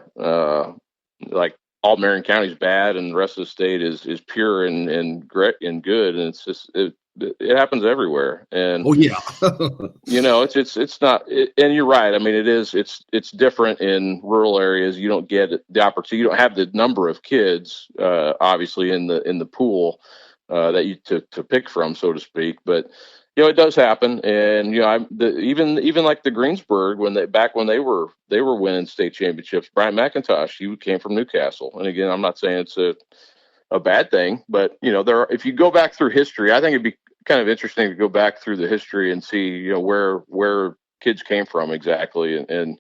like all Marion County is bad and the rest of the state is pure and great and good, and it's just it happens everywhere. And it's not, and you're right. I mean, it's different in rural areas. You don't get the opportunity. You don't have the number of kids, obviously in the pool that you to pick from, so to speak. But it does happen. And even like the Greensburg, when they were winning state championships, Brian McIntosh, he came from Newcastle. And again, I'm not saying it's a bad thing, but if you go back through history, I think it'd be kind of interesting to go back through the history and see where kids came from exactly, and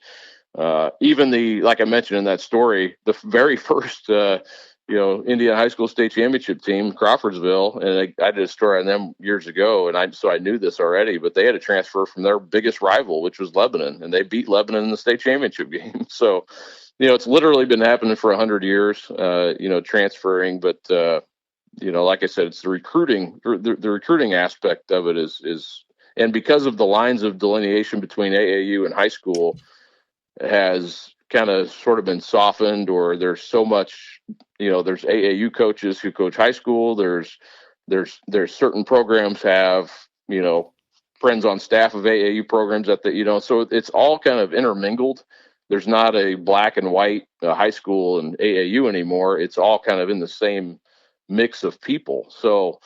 even like I mentioned in that story, the very first Indiana high school state championship team, Crawfordsville, and I did a story on them years ago, and I knew this already, but they had a transfer from their biggest rival, which was Lebanon, and they beat Lebanon in the state championship game. So it's literally been happening for 100 years, transferring, but like I said, it's the recruiting aspect of it is, and because of the lines of delineation between AAU and high school has kind of sort of been softened, or there's so much, there's AAU coaches who coach high school. There's certain programs have, friends on staff of AAU programs so it's all kind of intermingled. There's not a black and white high school and AAU anymore. It's all kind of in the same mix of people. So,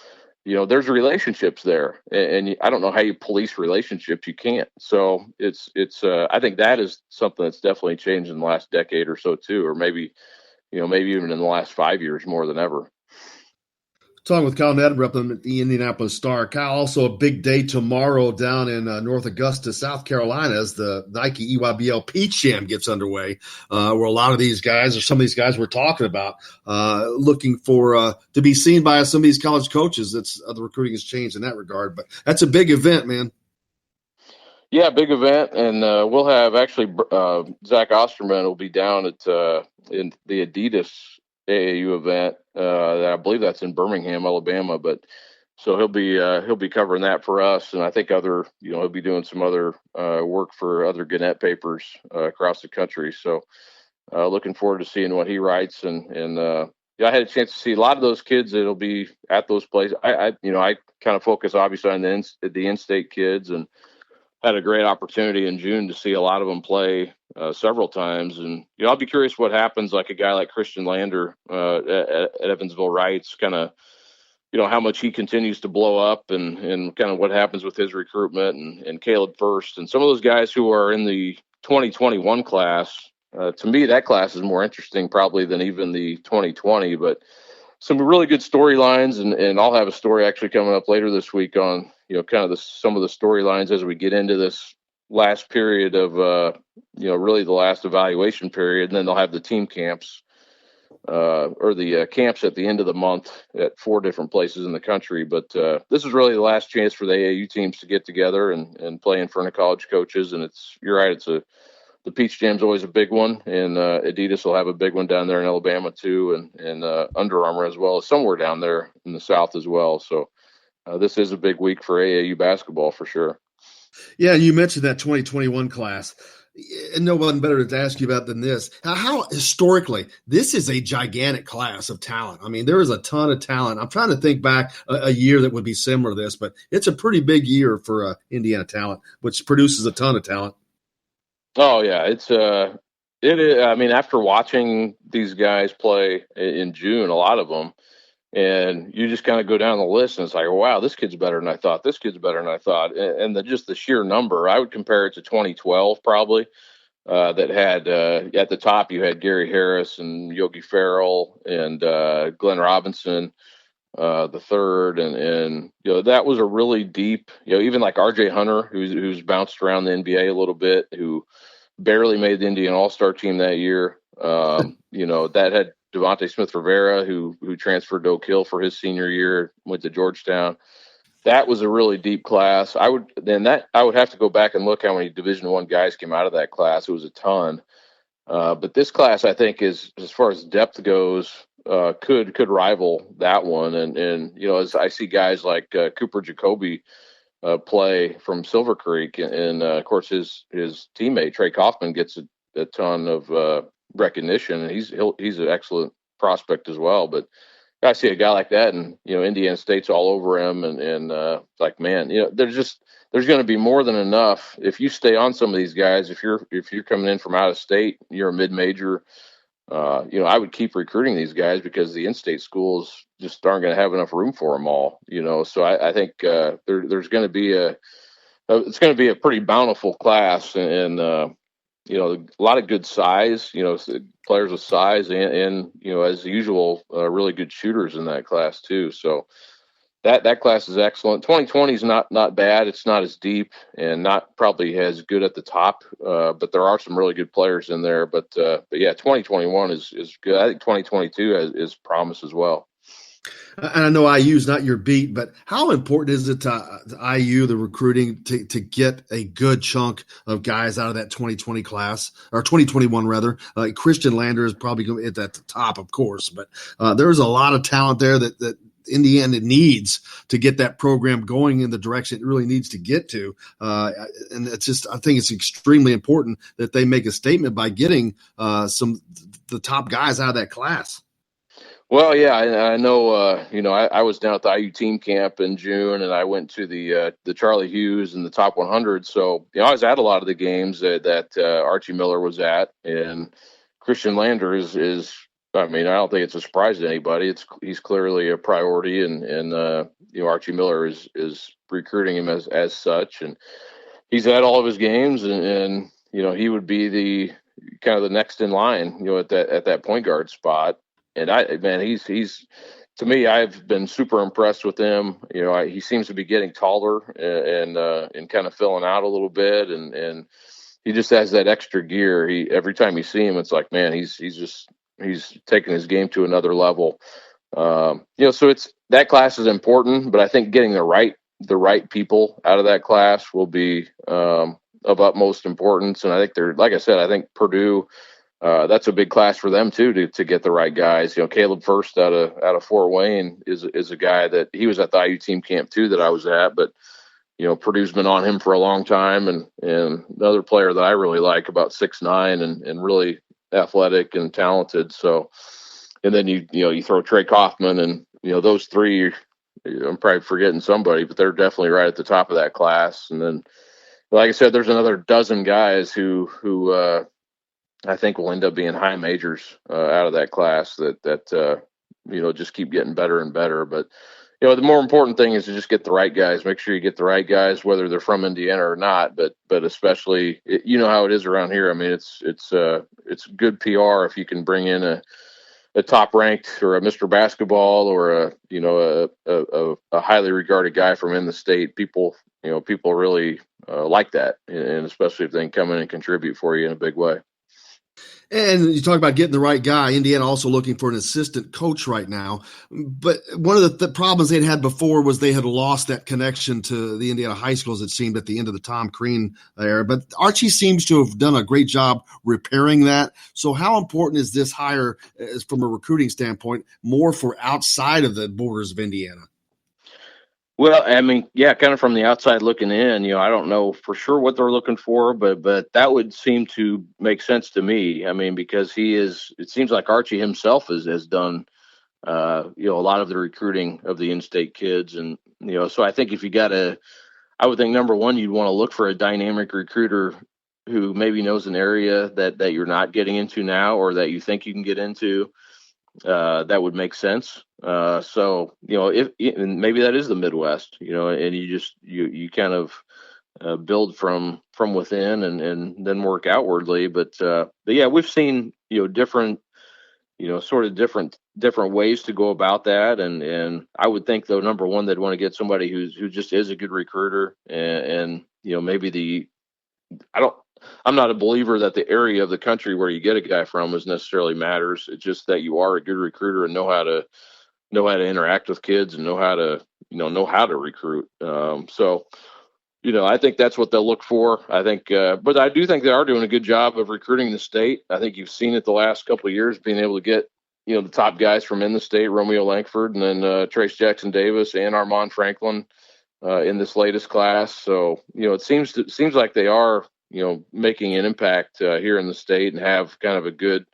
there's relationships there, and I don't know how you police relationships. You can't. So it's I think that is something that's definitely changed in the last decade or so too, or maybe even in the last 5 years more than ever. Talking with Kyle Neddenbrough at the Indianapolis Star. Kyle, also a big day tomorrow down in North Augusta, South Carolina, as the Nike EYBL Peach Jam gets underway, where a lot of these guys, or some of these guys we're talking about, looking for to be seen by some of these college coaches. The recruiting has changed in that regard, but that's a big event, man. Yeah, big event, and we'll have actually Zach Osterman will be down at in the Adidas AAU event. I believe that's in Birmingham, Alabama. But so he'll be covering that for us, and I think he'll be doing some other work for other Gannett papers across the country. So looking forward to seeing what he writes, and I had a chance to see a lot of those kids that'll be at those places. I kind of focus obviously on the in-state kids, and had a great opportunity in June to see a lot of them play several times. And, I'll be curious what happens, like a guy like Christian Lander at Evansville Reitz, kind of, how much he continues to blow up and kind of what happens with his recruitment and Caleb First and some of those guys who are in the 2021 class. To me, that class is more interesting probably than even the 2020, but some really good storylines. And I'll have a story actually coming up later this week on, kind of some of the storylines as we get into this last period of, really the last evaluation period. And then they'll have the team camps or the camps at the end of the month at 4 different places in the country. But this is really the last chance for the AAU teams to get together and play in front of college coaches. And you're right, the Peach Jam's always a big one, and Adidas will have a big one down there in Alabama too, and Under Armour as well as somewhere down there in the South as well. So this is a big week for AAU basketball for sure. Yeah, you mentioned that 2021 class. And no one better to ask you about than this. How historically, this is a gigantic class of talent. I mean, there is a ton of talent. I'm trying to think back a year that would be similar to this, but it's a pretty big year for Indiana talent, which produces a ton of talent. Oh yeah, it is. I mean, after watching these guys play in June, a lot of them, and you just kind of go down the list, and it's like, wow, this kid's better than I thought. This kid's better than I thought, and just the sheer number, I would compare it to 2012 probably. That had at the top you had Gary Harris and Yogi Ferrell and Glenn Robinson the third, and that was a really deep. Even like R.J. Hunter, who's bounced around the NBA a little bit, who barely made the Indian All-Star team that year. That had Devontae Smith-Rivera, who transferred to Oak Hill for his senior year, went to Georgetown. That was a really deep class. I would have to go back and look how many Division I guys came out of that class. It was a ton. But this class, I think, is, as far as depth goes, could rival that one. And as I see guys like Cooper Jacoby play from Silver Creek, and of course his teammate Trey Kaufman gets a ton of recognition, and he's an excellent prospect as well. But I see a guy like that, and Indiana State's all over him, and like, man, there's going to be more than enough if you stay on some of these guys. If you're coming in from out of state, you're a mid-major. I would keep recruiting these guys because the in-state schools just aren't going to have enough room for them all. So I think there's going to be it's going to be a pretty bountiful class, and a lot of good size. Players with size, and as usual, really good shooters in that class too. So that class is excellent. 2020 is not bad. It's not as deep and not probably as good at the top, but there are some really good players in there. But yeah, 2021 is good. I think 2022 is promise as well. And I know IU's not your beat, but how important is it to IU, the recruiting, to get a good chunk of guys out of that 2020 class, or 2021 rather? Christian Lander is probably going to hit at the top, of course, but there's a lot of talent there that Indiana needs to get that program going in the direction it really needs to get to. And it's just, I think it's extremely important that they make a statement by getting the top guys out of that class. Well, yeah, I know. I was down at the IU team camp in June, and I went to the Charlie Hughes and the top 100. So I was at a lot of the games that Archie Miller was at, and Christian Lander is. I mean, I don't think it's a surprise to anybody. He's clearly a priority, and Archie Miller is recruiting him as such, and he's at all of his games, and he would be the kind of the next in line, at that point guard spot. And he's to me, I've been super impressed with him. He seems to be getting taller and kind of filling out a little bit, and he just has that extra gear. Every time you see him, it's like, man, he's taking his game to another level. So that class is important, but I think getting the right people out of that class will be of utmost importance. And I think like I said, I think Purdue, that's a big class for them too, to get the right guys. Caleb First out of Fort Wayne is a guy that he was at the IU team camp too that I was at, but Purdue's been on him for a long time. And another player that I really like, about 6'9" and really athletic and talented. So, and then you throw Trey Kaufman and, those three, I'm probably forgetting somebody, but they're definitely right at the top of that class. And then, like I said, there's another dozen guys who I think will end up being high majors out of that class that just keep getting better and better. But the more important thing is to just get the right guys. Make sure you get the right guys, whether they're from Indiana or not. But especially, how it is around here. I mean, it's good PR if you can bring in a top ranked or a Mr. Basketball or a highly regarded guy from in the state. People really like that, and especially if they can come in and contribute for you in a big way. And you talk about getting the right guy. Indiana also looking for an assistant coach right now. But one of the problems they'd had before was they had lost that connection to the Indiana high schools, it seemed, at the end of the Tom Crean era. But Archie seems to have done a great job repairing that. So how important is this hire from a recruiting standpoint, more for outside of the borders of Indiana? Well, I mean, yeah, kind of from the outside looking in, I don't know for sure what they're looking for, but that would seem to make sense to me. I mean, because it seems like Archie himself has done, a lot of the recruiting of the in-state kids. And, so I think I would think number one, you'd want to look for a dynamic recruiter who maybe knows an area that you're not getting into now, or that you think you can get into. That would make sense. So, if maybe that is the Midwest, and you kind of build from within and then work outwardly. But yeah, we've seen, different ways to go about that. And I would think, though, number one, they'd want to get somebody who just is a good recruiter and maybe I'm not a believer that the area of the country where you get a guy from is necessarily matters. It's just that you are a good recruiter and know how to interact with kids and know how to recruit. So, I think that's what they'll look for. I think, but I do think they are doing a good job of recruiting the state. I think you've seen it the last couple of years, being able to get, the top guys from in the state, Romeo Langford, and then Trace Jackson Davis and Armand Franklin in this latest class. So, it seems like they are, making an impact here in the state and have kind of a good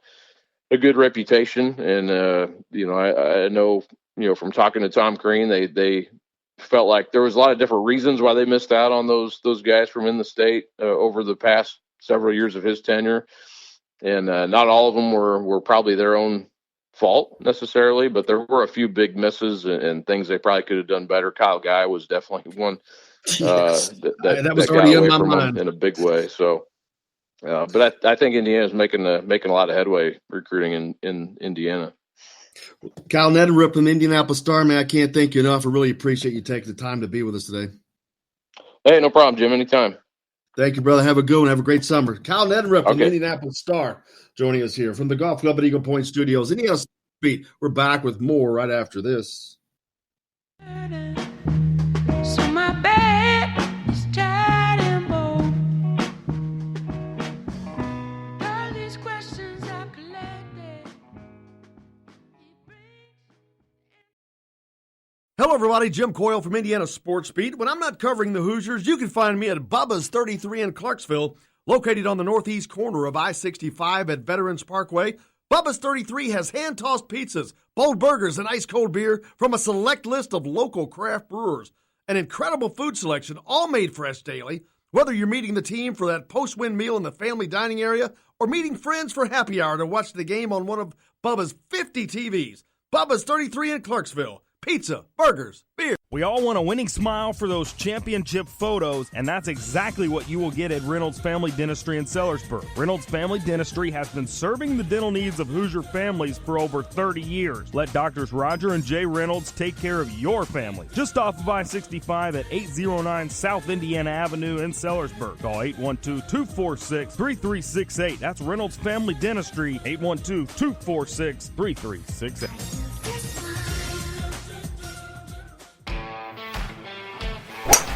reputation. And, I know, from talking to Tom Crean, they felt like there was a lot of different reasons why they missed out on those guys from in the state over the past several years of his tenure. And not all of them were probably their own fault necessarily, but there were a few big misses and things they probably could have done better. Kyle Guy was definitely one. Yes. That was already in my mind in a big way. So, but I think Indiana's making a lot of headway recruiting in Indiana. Kyle Neddenrup from Indianapolis Star, man, I can't thank you enough. I really appreciate you taking the time to be with us today. Hey, no problem, Jim. Anytime. Thank you, brother. Have a good one. Have a great summer. Kyle Neddenrup from Indianapolis Star joining us here from the Golf Club at Eagle Point Studios. Indiana Beat. We're back with more right after this. So my bed is tired and bold. All these questions I've collected. Hello, everybody. Jim Coyle from Indiana Sports Beat. When I'm not covering the Hoosiers, you can find me at Bubba's 33 in Clarksville, located on the northeast corner of I-65 at Veterans Parkway. Bubba's 33 has hand-tossed pizzas, bold burgers, and ice-cold beer from a select list of local craft brewers. An incredible food selection, all made fresh daily. Whether you're meeting the team for that post-win meal in the family dining area or meeting friends for happy hour to watch the game on one of Bubba's 50 TVs. Bubba's 33 in Clarksville. Pizza, burgers, beer. We all want a winning smile for those championship photos, and that's exactly what you will get at Reynolds Family Dentistry in Sellersburg. Reynolds Family Dentistry has been serving the dental needs of Hoosier families for over 30 years. Let Doctors Roger and Jay Reynolds take care of your family. Just off of I-65 at 809 South Indiana Avenue in Sellersburg. Call 812-246-3368. That's Reynolds Family Dentistry, 812-246-3368.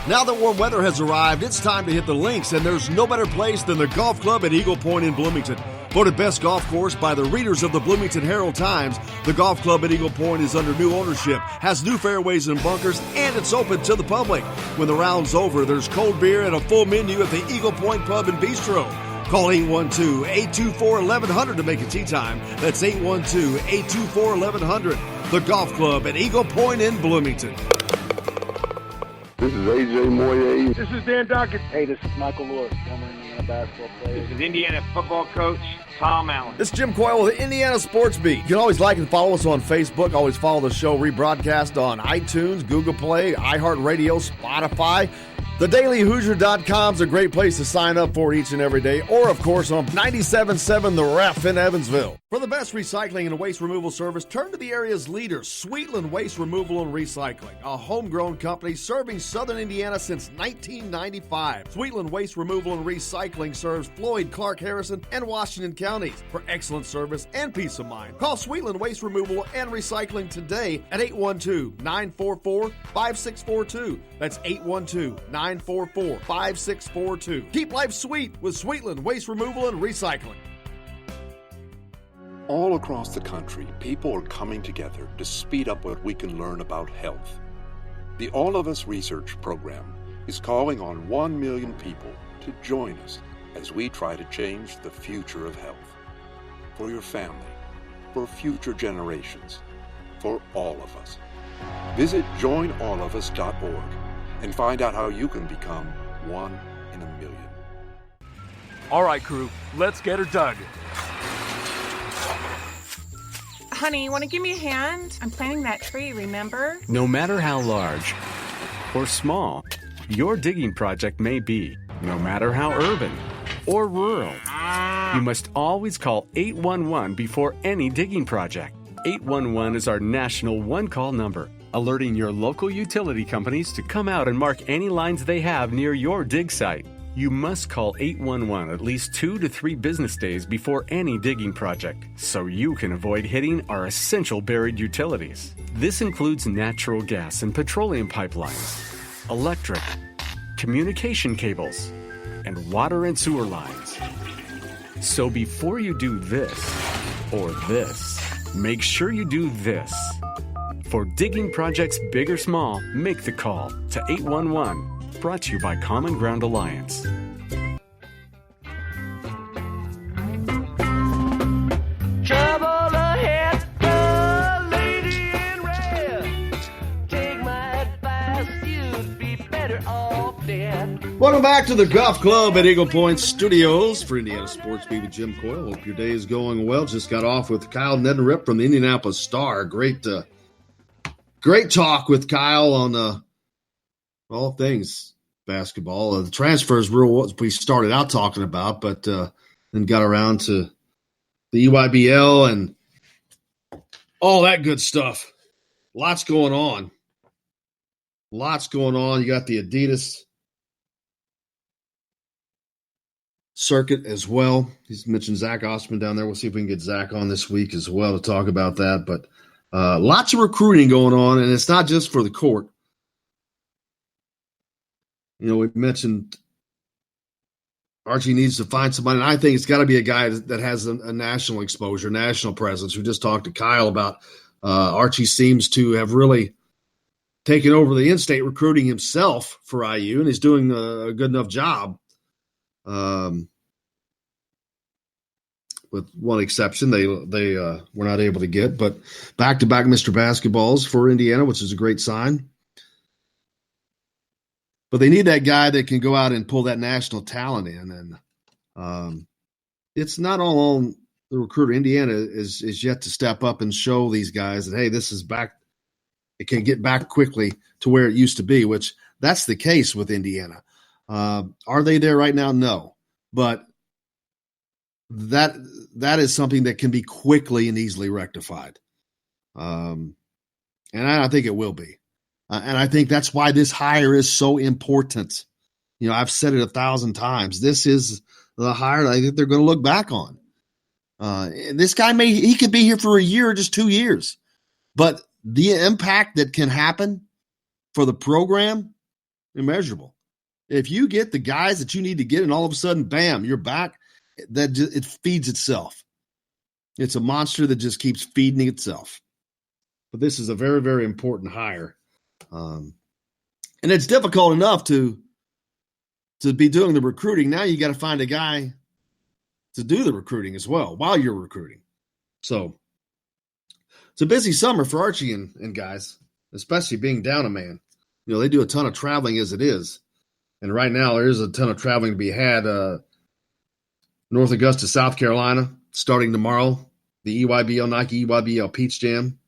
Now that warm weather has arrived, it's time to hit the links, and there's no better place than the Golf Club at Eagle Point in Bloomington. Voted best golf course by the readers of the Bloomington Herald-Times, the Golf Club at Eagle Point is under new ownership, has new fairways and bunkers, and it's open to the public. When the round's over, there's cold beer and a full menu at the Eagle Point Pub and Bistro. Call 812-824-1100 to make a tee time. That's 812-824-1100. The Golf Club at Eagle Point in Bloomington. This is AJ Moye. This is Dan Dockett. Hey, this is Michael Lord, former Indiana basketball player. This is Indiana football coach Tom Allen. This is Jim Coyle with the Indiana Sports Beat. You can always like and follow us on Facebook. Always follow the show rebroadcast on iTunes, Google Play, iHeartRadio, Spotify. TheDailyHoosier.com is a great place to sign up for each and every day. Or, of course, on 97.7 The Ref in Evansville. For the best recycling and waste removal service, turn to the area's leader, Sweetland Waste Removal and Recycling, a homegrown company serving southern Indiana since 1995. Sweetland Waste Removal and Recycling serves Floyd, Clark, Harrison, and Washington counties. For excellent service and peace of mind, call Sweetland Waste Removal and Recycling today at 812-944-5642. That's 812-944-5642. Keep life sweet with Sweetland Waste Removal and Recycling. All across the country, people are coming together to speed up what we can learn about health. The All of Us Research Program is calling on 1 million people to join us as we try to change the future of health. For your family, for future generations, for all of us. Visit joinallofus.org and find out how you can become 1 in a million. All right, crew, let's get her dug. Honey, want to give me a hand? I'm planting that tree, remember? No matter how large or small your digging project may be, no matter how urban or rural, you must always call 811 before any digging project. 811 is our national one-call number, alerting your local utility companies to come out and mark any lines they have near your dig site. You must call 811 at least 2 to 3 business days before any digging project, so you can avoid hitting our essential buried utilities. This includes natural gas and petroleum pipelines, electric, communication cables, and water and sewer lines. So before you do this or this, make sure you do this. For digging projects big or small, make the call to 811. Brought to you by Common Ground Alliance. Trouble ahead, the lady in red. Take my advice, you'd be better off dead. Welcome back to the Golf Club at Eagle Point Studios for Indiana Sports Beat with Jim Coyle. Hope your day is going well. Just got off with Kyle Neddenriep from the Indianapolis Star. Great talk with Kyle on all things basketball. The transfers were what we started out talking about, but then got around to the EYBL and all that good stuff. Lots going on. You got the Adidas circuit as well. He's mentioned Zach Osman down there. We'll see if we can get Zach on this week as well to talk about that. But lots of recruiting going on, and it's not just for the court. You know, we mentioned Archie needs to find somebody, and I think it's got to be a guy that has a national exposure, national presence. We just talked to Kyle about Archie seems to have really taken over the in-state recruiting himself for IU, and he's doing a good enough job. With one exception, they were not able to get, but back-to-back Mr. Basketballs for Indiana, which is a great sign. But they need that guy that can go out and pull that national talent in. And it's not all on the recruiter. Indiana is yet to step up and show these guys that, hey, this is back. It can get back quickly to where it used to be, which that's the case with Indiana. Are they there right now? No. But that is something that can be quickly and easily rectified. And I think it will be. And I think that's why this hire is so important. You know, I've said it 1,000 times. This is the hire I think they're going to look back on. This guy he could be here for a year or just 2 years. But the impact that can happen for the program immeasurable. If you get the guys that you need to get and all of a sudden, bam, you're back, it feeds itself. It's a monster that just keeps feeding itself. But this is a very, very important hire. And it's difficult enough to be doing the recruiting. Now you got to find a guy to do the recruiting as well while you're recruiting. So it's a busy summer for Archie and guys, especially being down a man. You know, they do a ton of traveling as it is. And right now there is a ton of traveling to be had. North Augusta, South Carolina, starting tomorrow. The EYBL, Nike EYBL Peach Jam.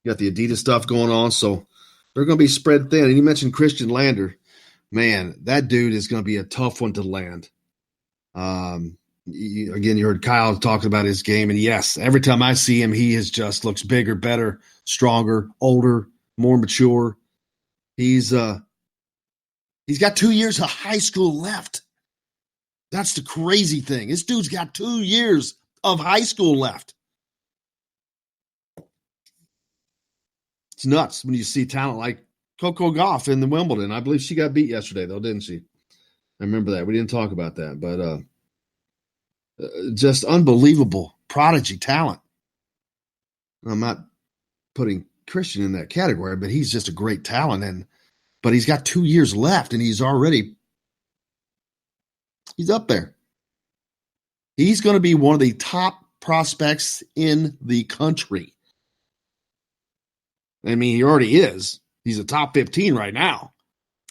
You got the Adidas stuff going on. So they're going to be spread thin. And you mentioned Christian Lander. Man, that dude is going to be a tough one to land. Again, you heard Kyle talk about his game. And yes, every time I see him, he just looks bigger, better, stronger, older, more mature. He's got 2 years of high school left. That's the crazy thing. This dude's got 2 years of high school left. It's nuts when you see talent like Coco Gauff in the Wimbledon. I believe she got beat yesterday, though, didn't she? I remember that. We didn't talk about that. But just unbelievable prodigy talent. I'm not putting Christian in that category, but he's just a great talent. But he's got 2 years left, and he's up there. He's going to be one of the top prospects in the country. I mean, he already is. He's a top 15 right now.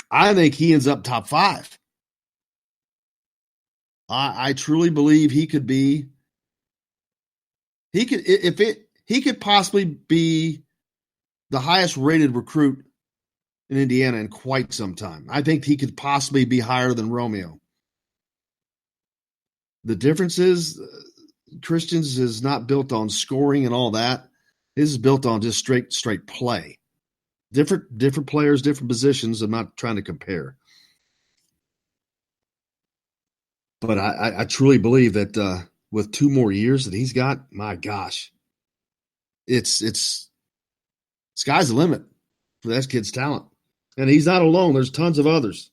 I think he ends up top 5. I truly believe he could possibly be the highest rated recruit in Indiana in quite some time. I think he could possibly be higher than Romeo. The difference is Christian's is not built on scoring and all that. His is built on just straight play. Different players, different positions. I'm not trying to compare. But I truly believe that with 2 more years that he's got, my gosh, it's sky's the limit for that kid's talent. And he's not alone. There's tons of others.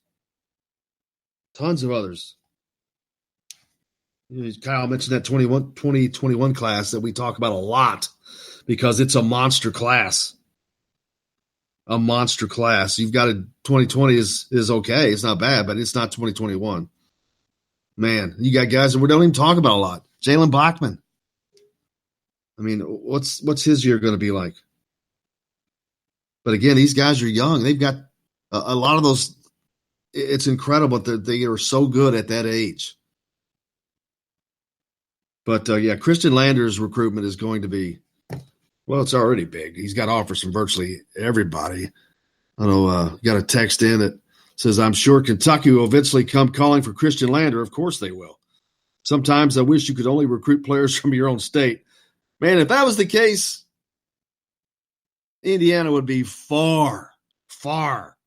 Tons of others. Kyle mentioned that 2021 class that we talk about a lot because it's a monster class. A monster class. You've got 2020 is okay. It's not bad, but it's not 2021. Man, you got guys that we don't even talk about a lot. Jalen Blackman. I mean, what's his year going to be like? But again, these guys are young. They've got a lot of those. It's incredible that they are so good at that age. But, Christian Lander's recruitment is going to be, well, it's already big. He's got offers from virtually everybody. I know got a text in that says, I'm sure Kentucky will eventually come calling for Christian Lander. Of course they will. Sometimes I wish you could only recruit players from your own state. Man, if that was the case, Indiana would be far, far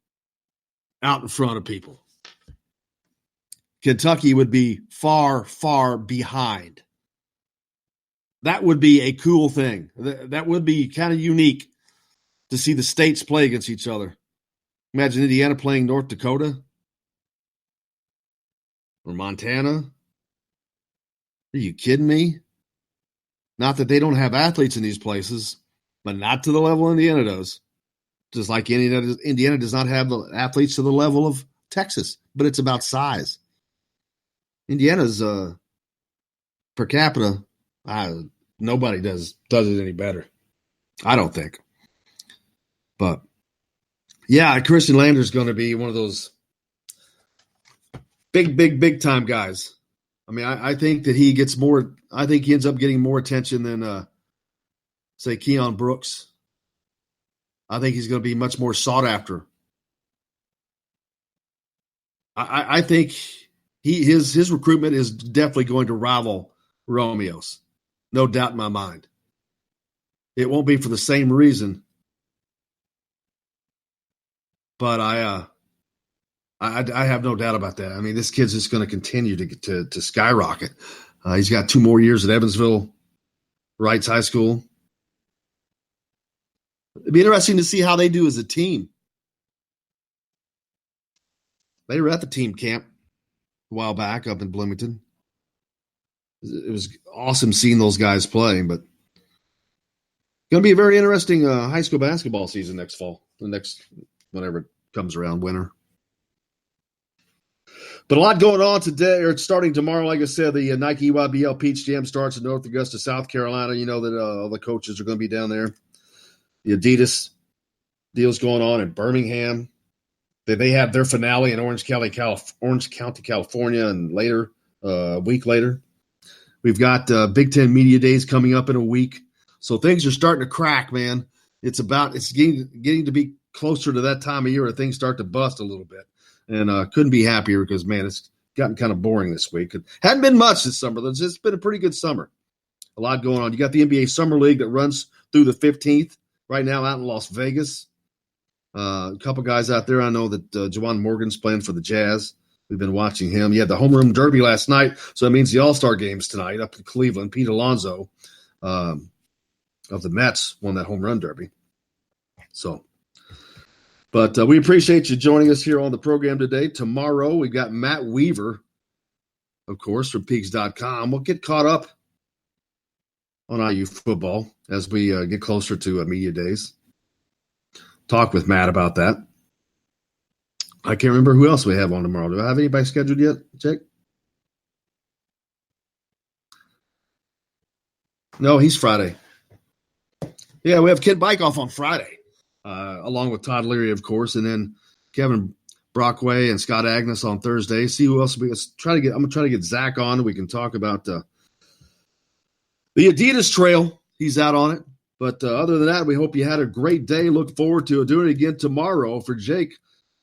out in front of people. Kentucky would be far, far behind. That would be a cool thing. That would be kind of unique to see the states play against each other. Imagine Indiana playing North Dakota or Montana. Are you kidding me? Not that they don't have athletes in these places, but not to the level Indiana does. Just like Indiana does not have athletes to the level of Texas, but it's about size. Indiana's per capita, nobody does it any better. I don't think. But, yeah, Christian Lander's going to be one of those big time guys. I mean, I think that he gets more – I think he ends up getting more attention than, say, Keon Brooks. I think he's going to be much more sought after. I think his recruitment is definitely going to rival Romeo's. No doubt in my mind. It won't be for the same reason. But I have no doubt about that. I mean, this kid's just going to continue to skyrocket. He's got 2 more years at Evansville Wrights High School. It'd be interesting to see how they do as a team. They were at the team camp a while back up in Bloomington. It was awesome seeing those guys play, but going to be a very interesting high school basketball season next fall, whenever it comes around, winter. But a lot going on today, or starting tomorrow. Like I said, the Nike EYBL Peach Jam starts in North Augusta, South Carolina. You know that all the coaches are going to be down there. The Adidas deal's going on in Birmingham. They have their finale in Orange County, California, and later, a week later. We've got Big Ten Media Days coming up in a week. So things are starting to crack, man. It's getting to be closer to that time of year where things start to bust a little bit. And couldn't be happier because, man, it's gotten kind of boring this week. It hadn't been much this summer. It's been a pretty good summer. A lot going on. You got the NBA Summer League that runs through the 15th right now out in Las Vegas. A couple guys out there. I know that Juwan Morgan's playing for the Jazz. We've been watching him. You had the home run derby last night, so that means the All-Star game's tonight up in Cleveland. Pete Alonso of the Mets won that home run derby. But we appreciate you joining us here on the program today. Tomorrow we've got Matt Weaver, of course, from Peaks.com. We'll get caught up on IU football as we get closer to media days. Talk with Matt about that. I can't remember who else we have on tomorrow. Do I have anybody scheduled yet, Jake? No, he's Friday. Yeah, we have Kent Bykoff on Friday, along with Todd Leary, of course, and then Kevin Brockway and Scott Agnes on Thursday. See who else I'm going to try to get Zach on. We can talk about the Adidas Trail. He's out on it. But other than that, we hope you had a great day. Look forward to doing it again tomorrow. For Jake,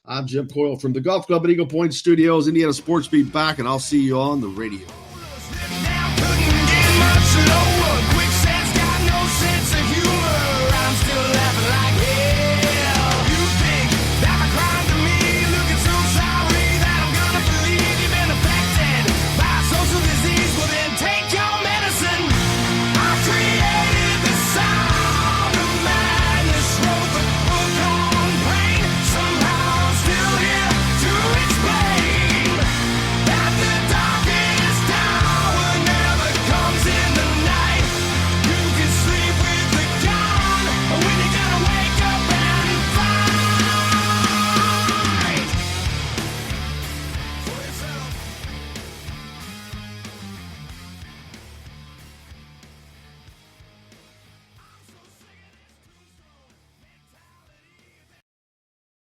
I'm Jim Coyle from the Golf Club at Eagle Point Studios, Indiana Sports Beat back, and I'll see you on the radio.